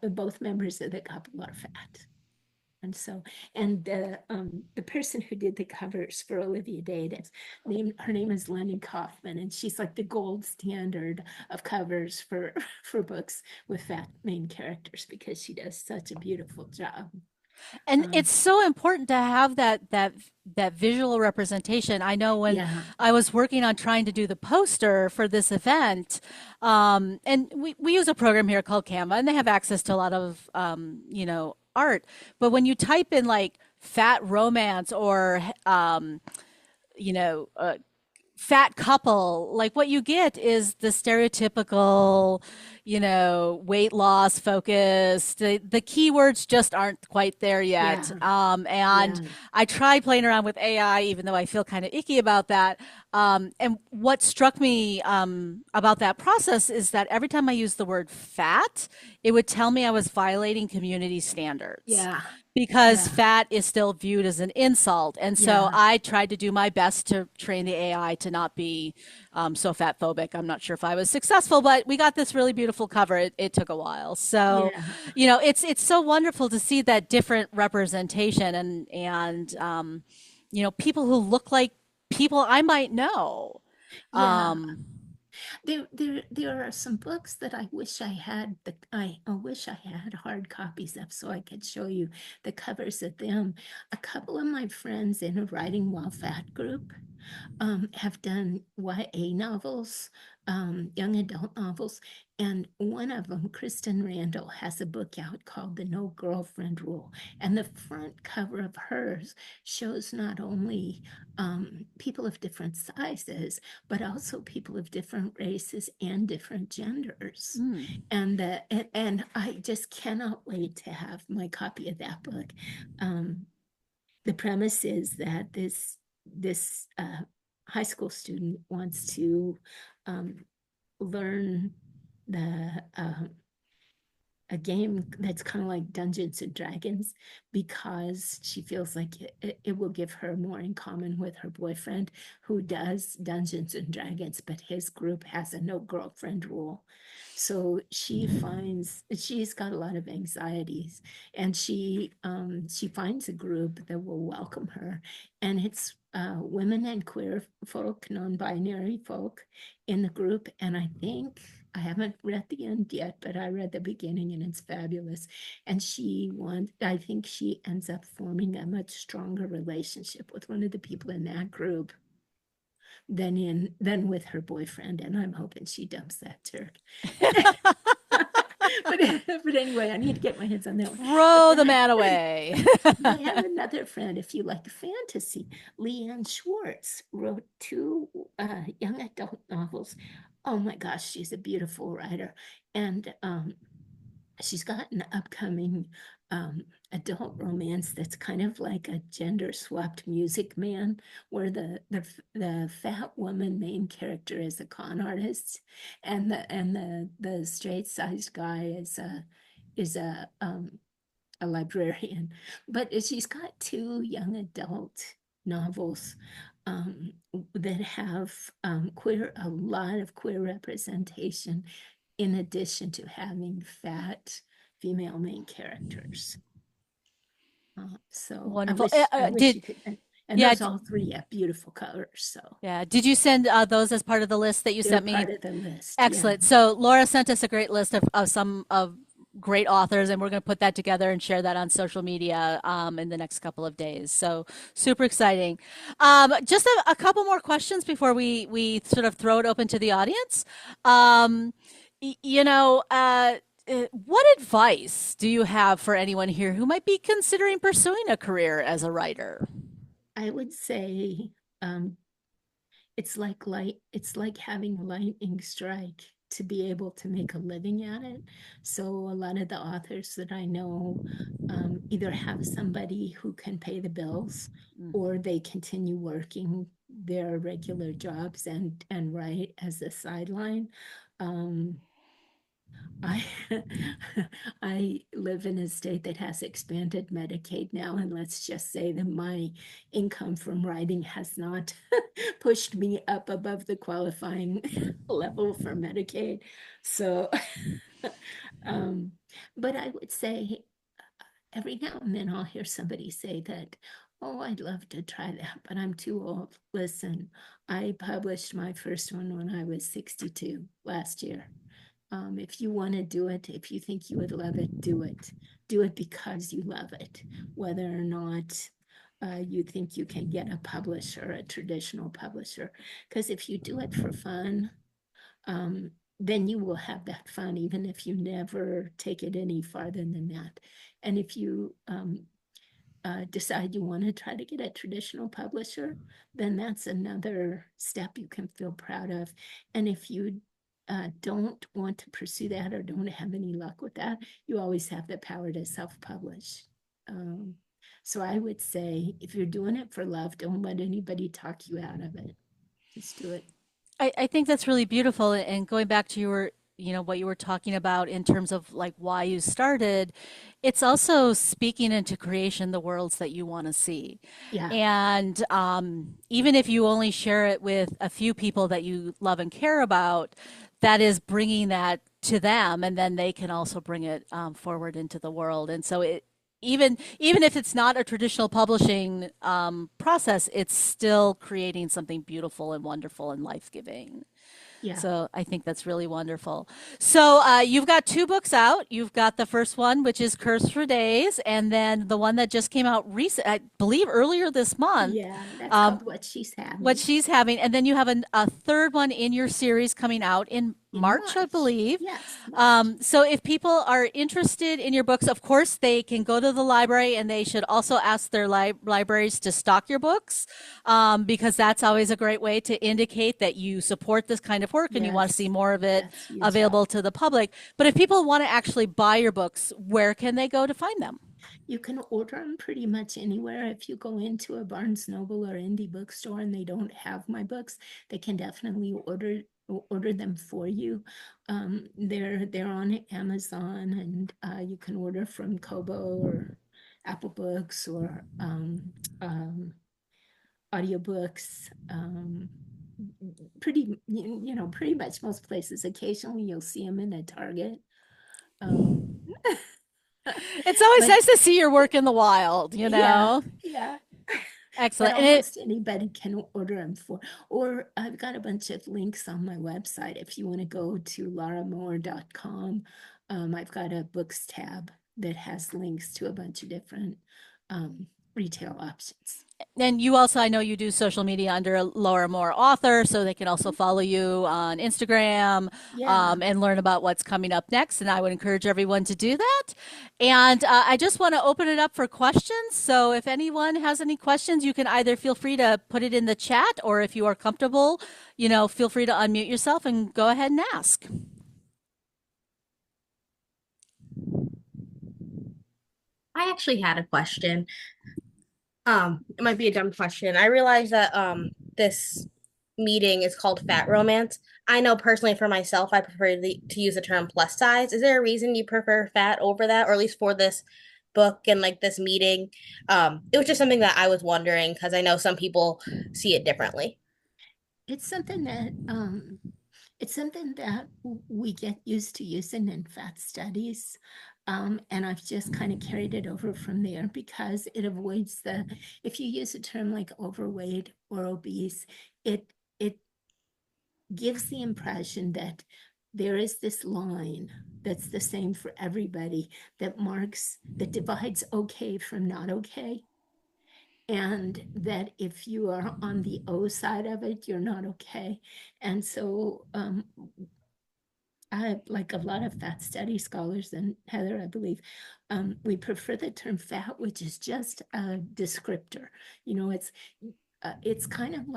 both members of the couple are fat. And so, and the person who did the covers for Olivia Dade, her name is Lenny Kaufman, and she's like the gold standard of covers for for books with fat main characters, because she does such a beautiful job. And Um, it's so important to have that visual representation. I know when yeah, I was working on trying to do the poster for this event, and we use a program here called Canva, and they have access to a lot of art. But when you type in like fat romance or you know, uh, fat couple, like what you get is the stereotypical, weight loss focus. The keywords just aren't quite there yet. yeah, And yeah, I tried playing around with AI, even though I feel kind of icky about that. And what struck me about that process is that every time I used the word fat, it would tell me I was violating community standards yeah, because yeah, fat is still viewed as an insult. And so yeah, I tried to do my best to train the AI to not be so fat phobic. I'm not sure if I was successful, but we got this really beautiful cover. It took a while. So, yeah, it's so wonderful to see that different representation and people who look like people I might know. yeah. Um, There are some books that I wish I had, I wish I had hard copies of, so I could show you the covers of them. A couple of my friends in a Writing While Fat group have done YA novels, young adult novels, and one of them, Kristen Randall, has a book out called The No Girlfriend Rule, and the front cover of hers shows not only people of different sizes, but also people of different races and different genders. mm. And I just cannot wait to have my copy of that book. Um, the premise is that this high school student wants to learn the a game that's kind of like Dungeons and Dragons because she feels like it will give her more in common with her boyfriend who does Dungeons and Dragons, but his group has a no girlfriend rule. So she finds she's got a lot of anxieties, and she finds a group that will welcome her, and it's women and queer folk, non-binary folk in the group. And I think I haven't read the end yet, but I read the beginning and it's fabulous. And I think she ends up forming a much stronger relationship with one of the people in that group than with her boyfriend. And I'm hoping she dumps that jerk. but but anyway, I need to get my hands on that one. But Throw then the I man away. I have another friend, if you like fantasy. Leanne Schwartz wrote two young adult novels. Oh my gosh, she's a beautiful writer. And she's got an upcoming adult romance that's kind of like a gender swapped Music Man, where the fat woman main character is a con artist, and the straight sized guy is a librarian. But she's got two young adult novels that have a lot of queer representation, in addition to having fat female main characters. So Wonderful. I wish Did you could, and yeah those all three have beautiful colors. So yeah? Did you send those as part of the list that you they're sent me? part of the list. Yeah. Excellent. So Laura sent us a great list of some of great authors, and we're going to put that together and share that on social media in the next couple of days. So super exciting. Just a couple more questions before we sort of throw it open to the audience. Um, you know, what advice do you have for anyone here who might be considering pursuing a career as a writer? I would say um, it's like having a lightning strike to be able to make a living at it. So a lot of the authors that I know either have somebody who can pay the bills, or they continue working their regular jobs and write as a sideline. um, I I live in a state that has expanded Medicaid now, and let's just say that my income from writing has not pushed me up above the qualifying level for Medicaid. So, um, but I would say every now and then I'll hear somebody say that, oh, I'd love to try that, but I'm too old. Listen, I published my first one when I was 62 last year. If you want to do it, if you think you would love it, do it. Do it because you love it, whether or not you think you can get a publisher, a traditional publisher. Because if you do it for fun, then you will have that fun, even if you never take it any farther than that. And if you decide you want to try to get a traditional publisher, then that's another step you can feel proud of. And if you don't want to pursue that or don't have any luck with that, you always have the power to self-publish. Um, so I would say if you're doing it for love, don't let anybody talk you out of it. Just do it. I think that's really beautiful. And going back to what you were talking about in terms of like why you started, it's also speaking into creation the worlds that you want to see. Yeah. And even if you only share it with a few people that you love and care about, that is bringing that to them, and then they can also bring it forward into the world. And so even if it's not a traditional publishing process, it's still creating something beautiful and wonderful and life giving. Yeah. So I think that's really wonderful. So you've got two books out. You've got the first one, which is Curse for Days, and then the one that just came out recent, I believe earlier this month, Yeah. That's called What She's what Having she's having. And then you have a third one in your series coming out in in March, I March. believe. Yes, March. So if people are interested in your books, of course, they can go to the library, and they should also ask their libraries to stock your books, because that's always a great way to indicate that you support this kind of work and you want to see Yes, more of it that's huge help. available to the public. But if people want to actually buy your books, where can they go to find them? You can order them pretty much anywhere. If you go into a Barnes Noble or indie bookstore and they don't have my books, they can definitely order them for you. They're on Amazon, and you can order from Kobo or Apple Books or audiobooks. Pretty much most places. Occasionally, you'll see them in a Target. Um, It's always but nice to see your work in the wild, you yeah, know? yeah. But Excellent. And it, almost anybody can order them for, or I've got a bunch of links on my website. If you want to go to lauramoher.com, I've got a books tab that has links to a bunch of different um, retail options. and you also, I know you do social media under Laura Moore author, so they can also Mhm. follow you on Instagram Yeah. and learn about what's coming up next. And I would encourage everyone to do that. And I just want to open it up for questions. So if anyone has any questions, you can either feel free to put it in the chat, or if you are comfortable, feel free to unmute yourself and go ahead and ask. I actually had a question. It might be a dumb question. I realize that this meeting is called Fat Romance. I know personally for myself, I prefer to use the term plus size. Is there a reason you prefer fat over that, or at least for this book and like this meeting? It was just something that I was wondering because I know some people see it differently. It's something that we get used to using in fat studies. And I've just kind of carried it over from there because it avoids if you use a term like overweight or obese, it gives the impression that there is this line that's the same for everybody that divides okay from not okay. And that if you are on the O side of it, you're not okay. And so I like a lot of fat study scholars, and Heather, I believe, we prefer the term fat, which is just a descriptor. You know, it's kind of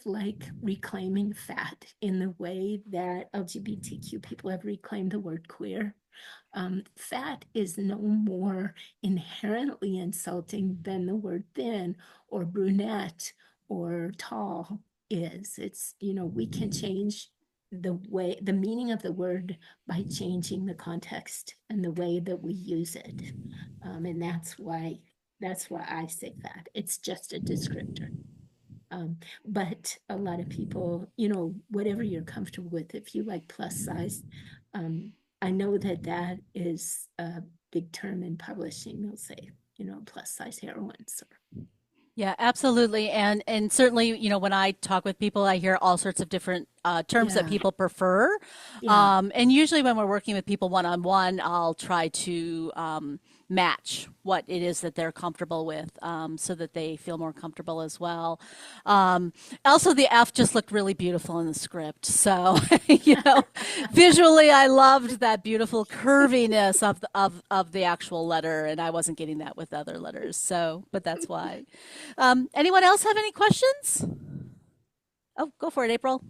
like reclaiming fat in the way that LGBTQ people have reclaimed the word queer. Fat is no more inherently insulting than the word thin or brunette or tall is. We can change the meaning of the word by changing the context and the way that we use it. And that's why I say fat. It's just a descriptor. But a lot of people, whatever you're comfortable with, if you like plus size, um, I know that is a big term in publishing. They'll say, plus size heroines. Yeah, absolutely. And certainly, when I talk with people, I hear all sorts of different terms that Yeah, people prefer. yeah, And usually when we're working with people one on one, I'll try to match what it is that they're comfortable with, so that they feel more comfortable as well. Um, Also, the F just looked really beautiful in the script. So, visually, I loved that beautiful curviness of the actual letter, and I wasn't getting that with other letters. So, but that's why. Anyone else have any questions? Oh, go for it, April.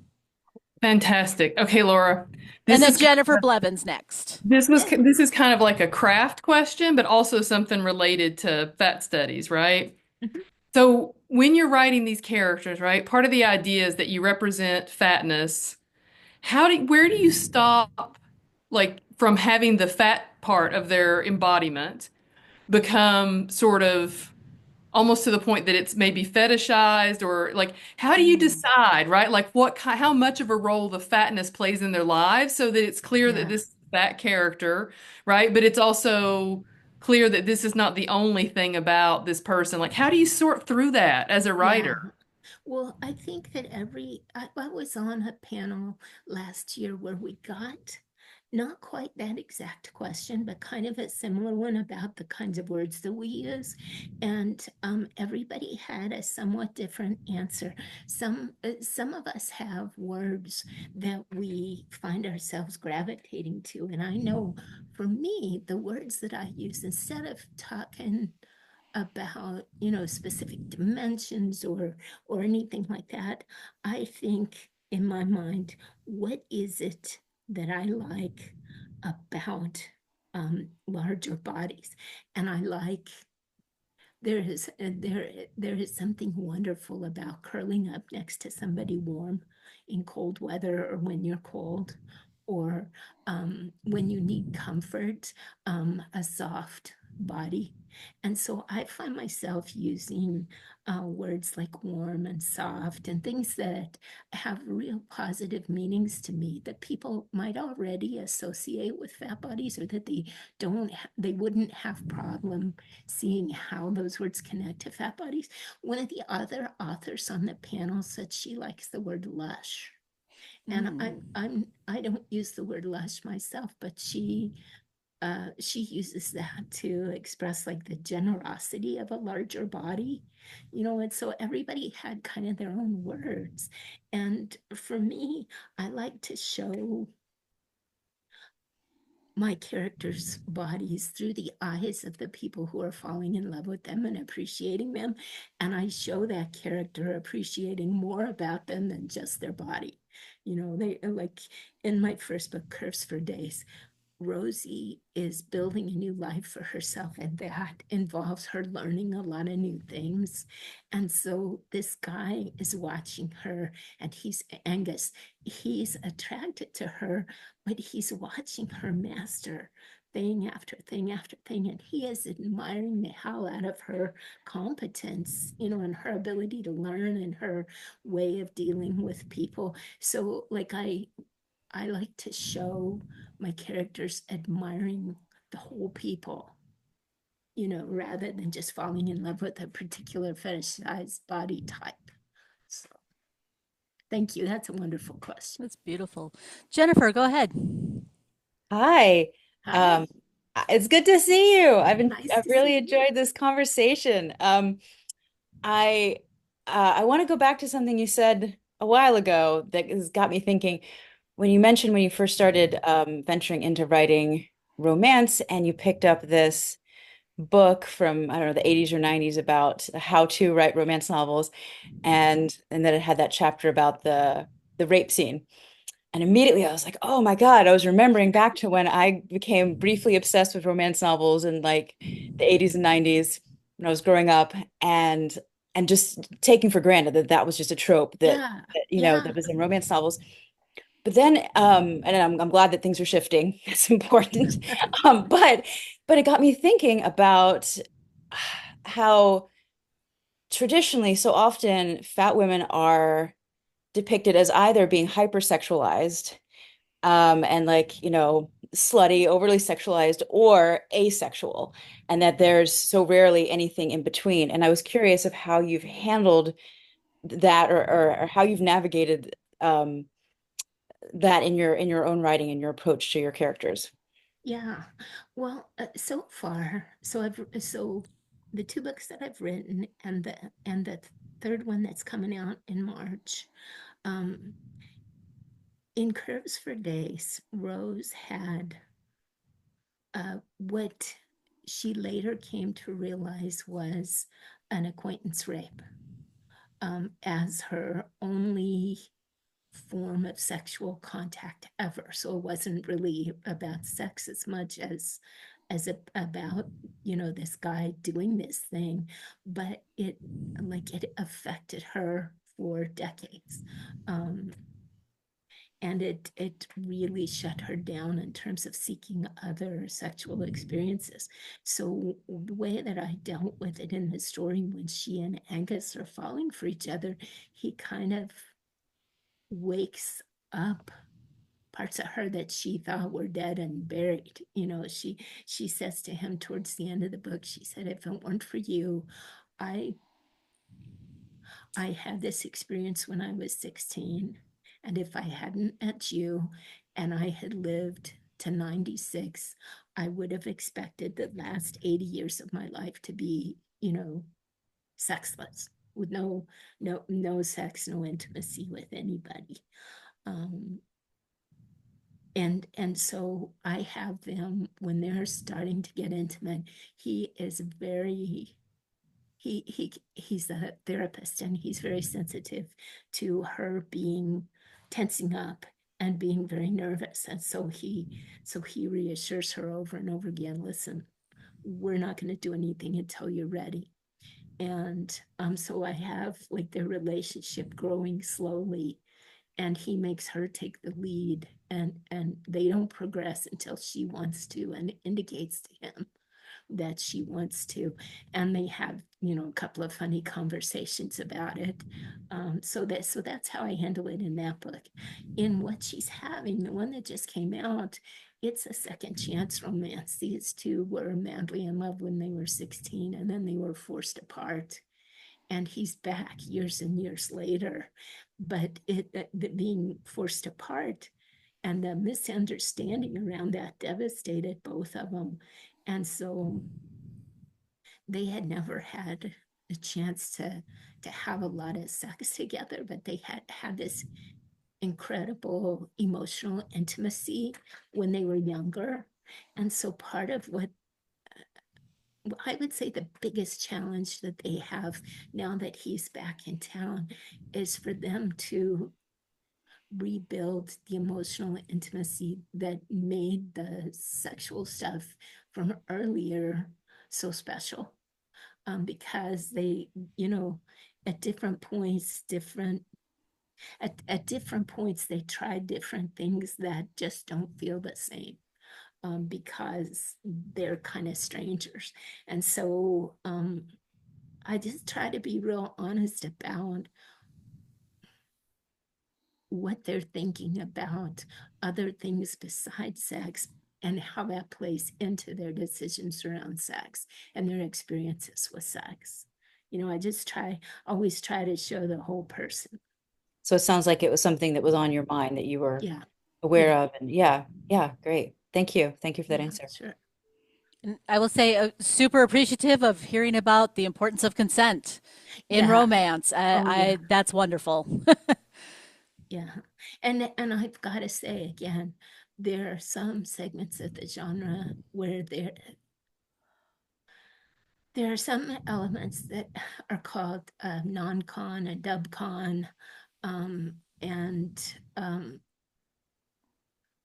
Fantastic. Okay, Laura. And This then is Jennifer Blevins next. this is kind of like a craft question, but also something related to fat studies, right? Mhm. So when you're writing these characters, right, part of the idea is that you represent fatness. Where do you stop like from having the fat part of their embodiment become sort of almost to the point that it's maybe fetishized or like how do you Mm, decide, right? Like how much of a role the fatness plays in their lives so that it's clear that yeah, this is that character, right? But it's also clear that this is not the only thing about this person. Like how do you sort through that as a yeah. writer? Well, I think that I was on a panel last year where we got not quite that exact question, but kind of a similar one about the kinds of words that we use. And everybody had a somewhat different answer. Some of us have words that we find ourselves gravitating to. And I know for me, the words that I use, instead of talking about specific dimensions or anything like that, I think in my mind, what is it that I like about larger bodies. And I like, there is something wonderful about curling up next to somebody warm in cold weather, or when you're cold, or when you need comfort, a soft body. And so I find myself using words like warm and soft and things that have real positive meanings to me that people might already associate with fat bodies, or that they wouldn't have problem seeing how those words connect to fat bodies. One of the other authors on the panel said she likes the word lush. And I don't use the word lush myself, but she uses that to express like the generosity of a larger body, and so everybody had kind of their own words. And for me, I like to show my characters' bodies through the eyes of the people who are falling in love with them and appreciating them. And I show that character appreciating more about them than just their body. They like in my first book, Curves for Days, Rosie is building a new life for herself, and that involves her learning a lot of new things. And so this guy is watching her, and he's Angus. He's attracted to her, but he's watching her master thing after thing after thing, and he is admiring the hell out of her competence, and her ability to learn and her way of dealing with people. So like I like to show my characters admiring the whole people, rather than just falling in love with a particular fetishized body type. So thank you. That's a wonderful question. That's beautiful. Jennifer, go ahead. Hi. Hi. It's good to see you. Nice I've to really see you. enjoyed this conversation. I I want to go back to something you said a while ago that has got me thinking. When you mentioned when you first started venturing into writing romance, and you picked up this book from, I don't know, the 80s or 90s about how to write romance novels, and that it had that chapter about the rape scene. And immediately I was like, oh my God, I was remembering back to when I became briefly obsessed with romance novels in like the 80s and 90s when I was growing up, and just taking for granted that that was just a trope Yeah. that Yeah. was in romance novels. But then and I'm glad that things are shifting. That's important. But it got me thinking about how traditionally so often fat women are depicted as either being hypersexualized, and like, slutty, overly sexualized, or asexual, and that there's so rarely anything in between. And I was curious of how you've handled that, or how you've navigated that in your own writing and your approach to your characters. Yeah. Well, so far, so the two books that I've written, and the third one that's coming out in March, um, in Curves for Days, Rose had what she later came to realize was an acquaintance rape, as her only form of sexual contact ever. So it wasn't really about sex as much about this guy doing this thing, but it affected her for decades. And it really shut her down in terms of seeking other sexual experiences. So the way that I dealt with it in the story, when she and Angus are falling for each other, he kind of wakes up parts of her that she thought were dead and buried. She says to him towards the end of the book, she said, if it weren't for you, I I had this experience when I was 16. And if I hadn't met you and I had lived to 96, I would have expected the last 80 years of my life to be, sexless, with no sex, no intimacy with anybody. Um, and so I have them when they're starting to get intimate. He is very he's a therapist, and he's very sensitive to her being tensing up and being very nervous. And so he reassures her over and over again, listen, we're not going to do anything until you're ready. And so I have like their relationship growing slowly, and he makes her take the lead, and they don't progress until she wants to and indicates to him that she wants to. And they have, a couple of funny conversations about it. So that's how I handle it in that book. In What She's Having, the one that just came out, it's a second chance romance. These two were madly in love when they were 16, and then they were forced apart. And he's back years and years later. But being forced apart and the misunderstanding around that devastated both of them. And so they had never had a chance to have a lot of sex together, but they had this incredible emotional intimacy when they were younger. And so part of what I would say the biggest challenge that they have now that he's back in town is for them to rebuild the emotional intimacy that made the sexual stuff from earlier so special. Because they, at different points, at different points, they try different things that just don't feel the same. Because they're kind of strangers. And so I just try to be real honest about what they're thinking about other things besides sex and how that plays into their decisions around sex and their experiences with sex. I just always try to show the whole person. So it sounds like it was something that was on your mind that you were Yeah. aware Yeah. of. And yeah, yeah, great. Thank you. Thank you for that Yeah, answer. sure. And I will say, super appreciative of hearing about the importance of consent in Yeah. romance. Oh, yeah. That's wonderful. Yeah. And I've got to say again, there are some segments of the genre where there are some elements that are called non-con and dub-con, um, and um,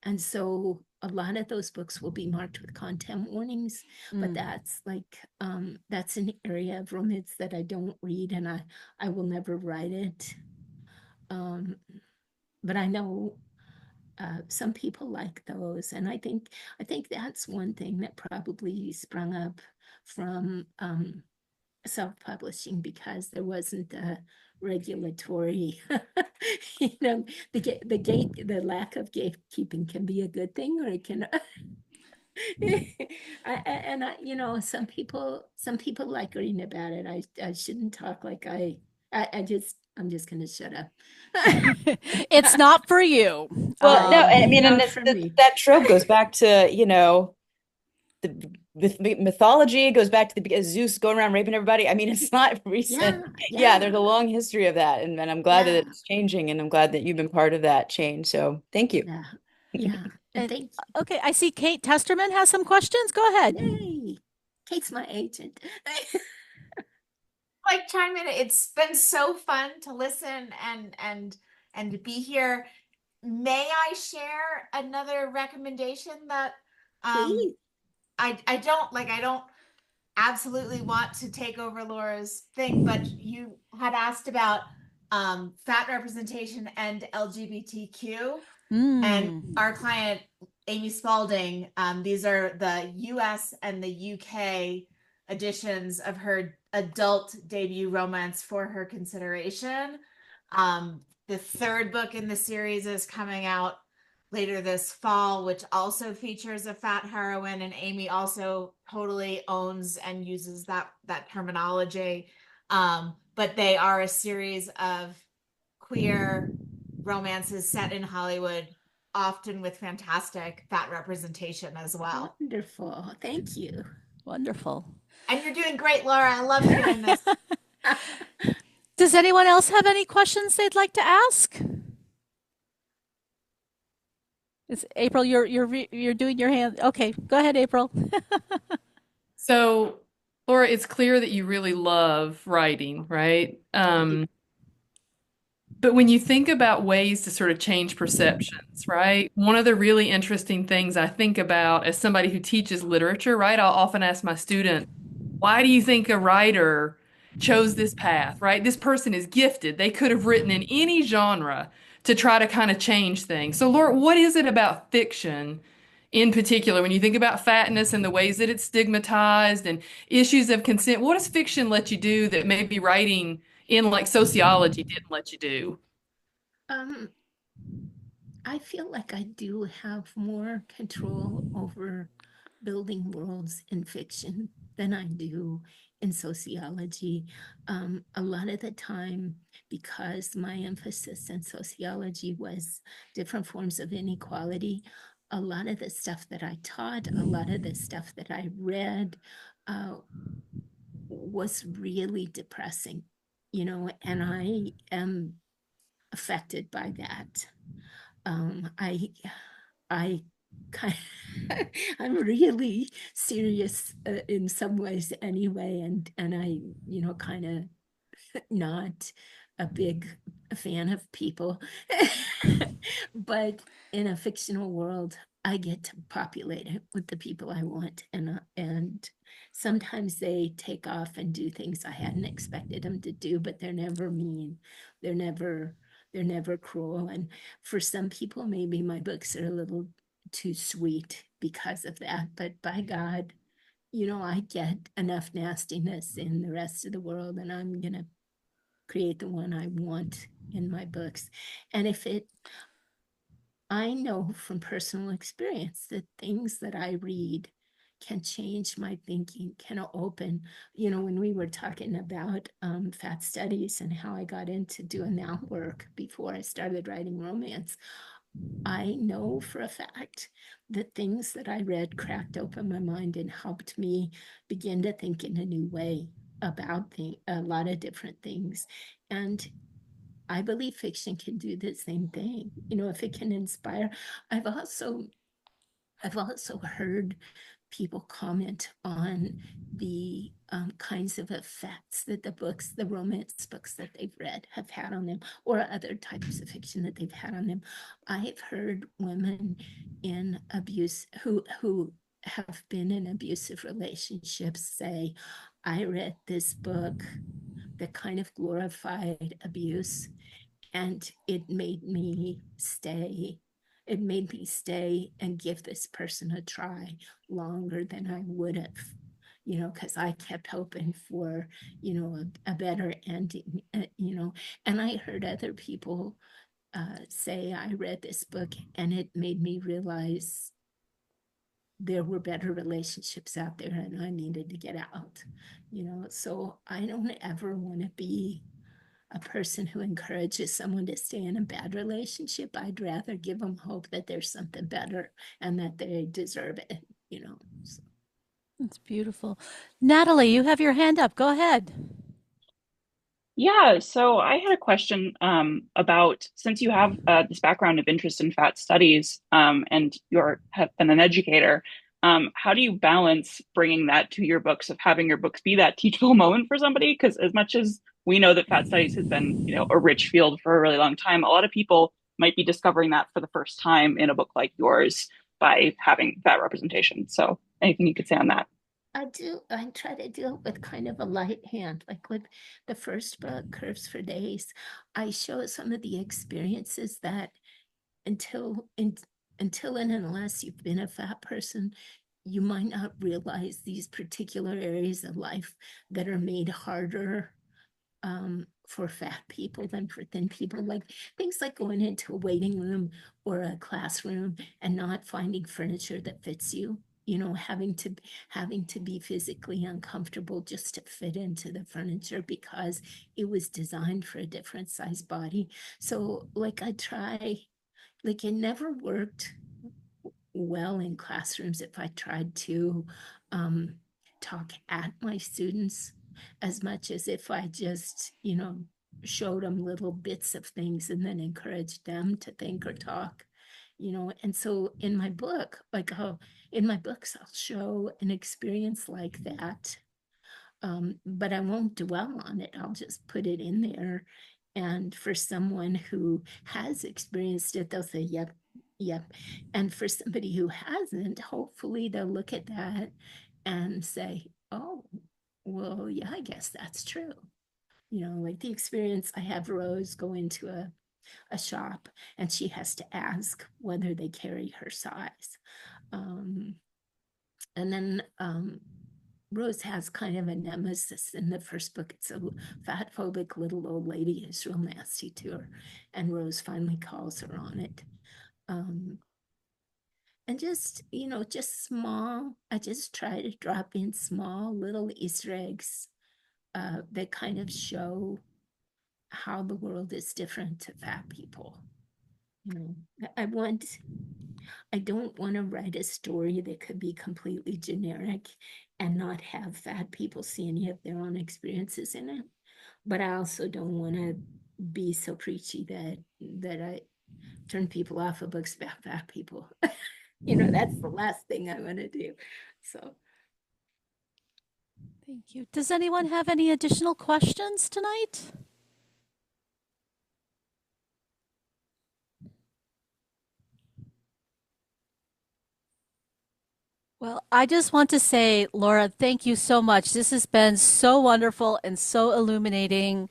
and so a lot of those books will be marked with content warnings, but that's an area of romance that I don't read, and I will never write it. Um, but I know some people like those, and I think that's one thing that probably sprung up from self-publishing, because there wasn't a regulatory, the lack of gatekeeping can be a good thing, or it can. Some people like reading about it. I shouldn't talk like I'm just gonna shut up. It's not for you. Well, no, I mean, and Not for me. that trope goes back to, the mythology goes back to the Zeus going around raping everybody. I mean, it's not recent. Yeah, Yeah, yeah, there's a long history of that, and I'm glad that yeah, it's changing, and I'm glad that you've been part of that change. So thank you. yeah, yeah. And And thank okay, I see Kate Testerman has some questions. Go ahead. Yay. Kate's my agent. Like chime in. It's been so fun to listen and to be here. May I share another recommendation that Please. I don't absolutely want to take over Laura's thing, but you had asked about fat representation and LGBTQ. And Mm. our client, Amy Spalding, these are the US and the UK editions of her adult debut romance for her consideration. The third book in the series is coming out later this fall, which also features a fat heroine, and Amy also totally owns and uses that terminology. But they are a series of queer romances set in Hollywood, often with fantastic fat representation as well. Wonderful. Thank you. Wonderful. And you're doing great, Laura. I love hearing this. Does anyone else have any questions they'd like to ask? It's April. You're doing your hand. Okay, go ahead, April. So, Laura, it's clear that you really love writing, right? But when you think about ways to sort of change perceptions, right? One of the really interesting things I think about as somebody who teaches literature, right? I'll often ask my student, why do you think a writer chose this path, right? This person is gifted. They could have written in any genre to try to kind of change things. So, Laura, what is it about fiction in particular, when you think about fatness and the ways that it's stigmatized and issues of consent? What does fiction let you do that maybe writing in like sociology didn't let you do? Um, I feel like I do have more control over building worlds in fiction than I do in sociology. A lot of the time, because my emphasis in sociology was different forms of inequality, a lot of the stuff that I taught, a lot of the stuff that I read, uh, was really depressing, and I am affected by that. I kind I'm really serious in some ways anyway, and I, kind of not a big fan of people. But in a fictional world, I get to populate it with the people I want, and sometimes they take off and do things I hadn't expected them to do, but they're never mean. They're never they're never cruel. And for some people, maybe my books are a little too sweet because of that. But by God, I get enough nastiness in the rest of the world, and I'm gonna create the one I want in my books. And I know from personal experience that things that I read can change my thinking, can open, when we were talking about fat studies and how I got into doing that work before I started writing romance, I know for a fact that things that I read cracked open my mind and helped me begin to think in a new way about a lot of different things. And I believe fiction can do the same thing. If it can inspire. I've also I've also heard people comment on the kinds of effects that the romance books that they've read have had on them, or other types of fiction that they've had on them. I've heard women in abuse who have been in abusive relationships say, I read this book that kind of glorified abuse, and it made me stay and give this person a try longer than I would have, because I kept hoping for, a better ending, and I heard other people say, I read this book and it made me realize there were better relationships out there and I needed to get out, so I don't ever want to be a person who encourages someone to stay in a bad relationship. I'd rather give them hope that there's something better and that they deserve it. So. That's beautiful. Natalie, you have your hand up. Go ahead. Yeah, so I had a question about, since you have this background of interest in fat studies, and have been an educator, how do you balance bringing that to your books, of having your books be that teachable moment for somebody? Because as much as we know that fat studies has been, a rich field for a really long time, a lot of people might be discovering that for the first time in a book like yours by having fat representation. So anything you could say on that? I try to do it with kind of a light hand, like with the first book, Curves for Days. I show some of the experiences that until in, until and unless you've been a fat person, you might not realize these particular areas of life that are made harder for fat people than for thin people, like things like going into a waiting room or a classroom and not finding furniture that fits you, having to be physically uncomfortable just to fit into the furniture because it was designed for a different size body. So it never worked well in classrooms if I tried to talk at my students as much as if I just, showed them little bits of things and then encouraged them to think or talk, And so in my books, I'll show an experience like that, but I won't dwell on it. I'll just put it in there And for someone who has experienced it, they'll say, yep, yep. And for somebody who hasn't, hopefully they'll look at that and say, oh, well, yeah, I guess that's true. Like the experience I have Rose go into a shop and she has to ask whether they carry her size. And then Rose has kind of a nemesis in the first book. It's a fatphobic little old lady who's real nasty to her, and Rose finally calls her on it. And just, just small, I just try to drop in small little Easter eggs that kind of show how the world is different to fat people. I don't want to write a story that could be completely generic and not have fat people see any of their own experiences in it. But I also don't want to be so preachy that I turn people off of books about fat people. That's the last thing I want to do. So Thank you. Does anyone have any additional questions tonight? Well, I just want to say, Laura, thank you so much. This has been so wonderful and so illuminating.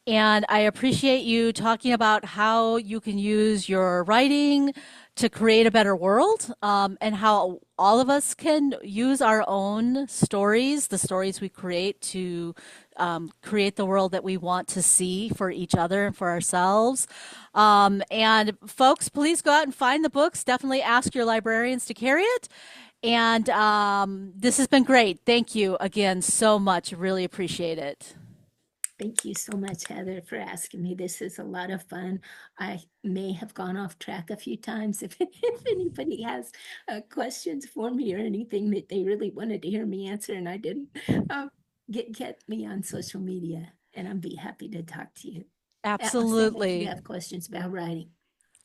And I appreciate you talking about how you can use your writing to create a better world, and how all of us can use our own stories, the stories we create, to create the world that we want to see for each other and for ourselves. And folks, please go out and find the books. Definitely ask your librarians to carry it. And this has been great. Thank you again so much. Really appreciate it. thank you so much, Heather, for asking me. This is a lot of fun. I may have gone off track a few times. If anybody has questions for me or anything that they really wanted to hear me answer and I didn't, get me on social media and I'd be happy to talk to you. Same if you Absolutely. have questions about writing.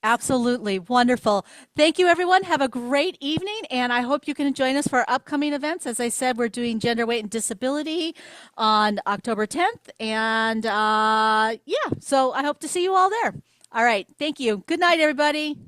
Absolutely. Wonderful. Thank you, everyone. Have a great evening, and I hope you can join us for our upcoming events. As I said, we're doing Gender, Weight, and Disability on October 10th. And yeah, so I hope to see you all there. All right. Thank you. Good night, everybody.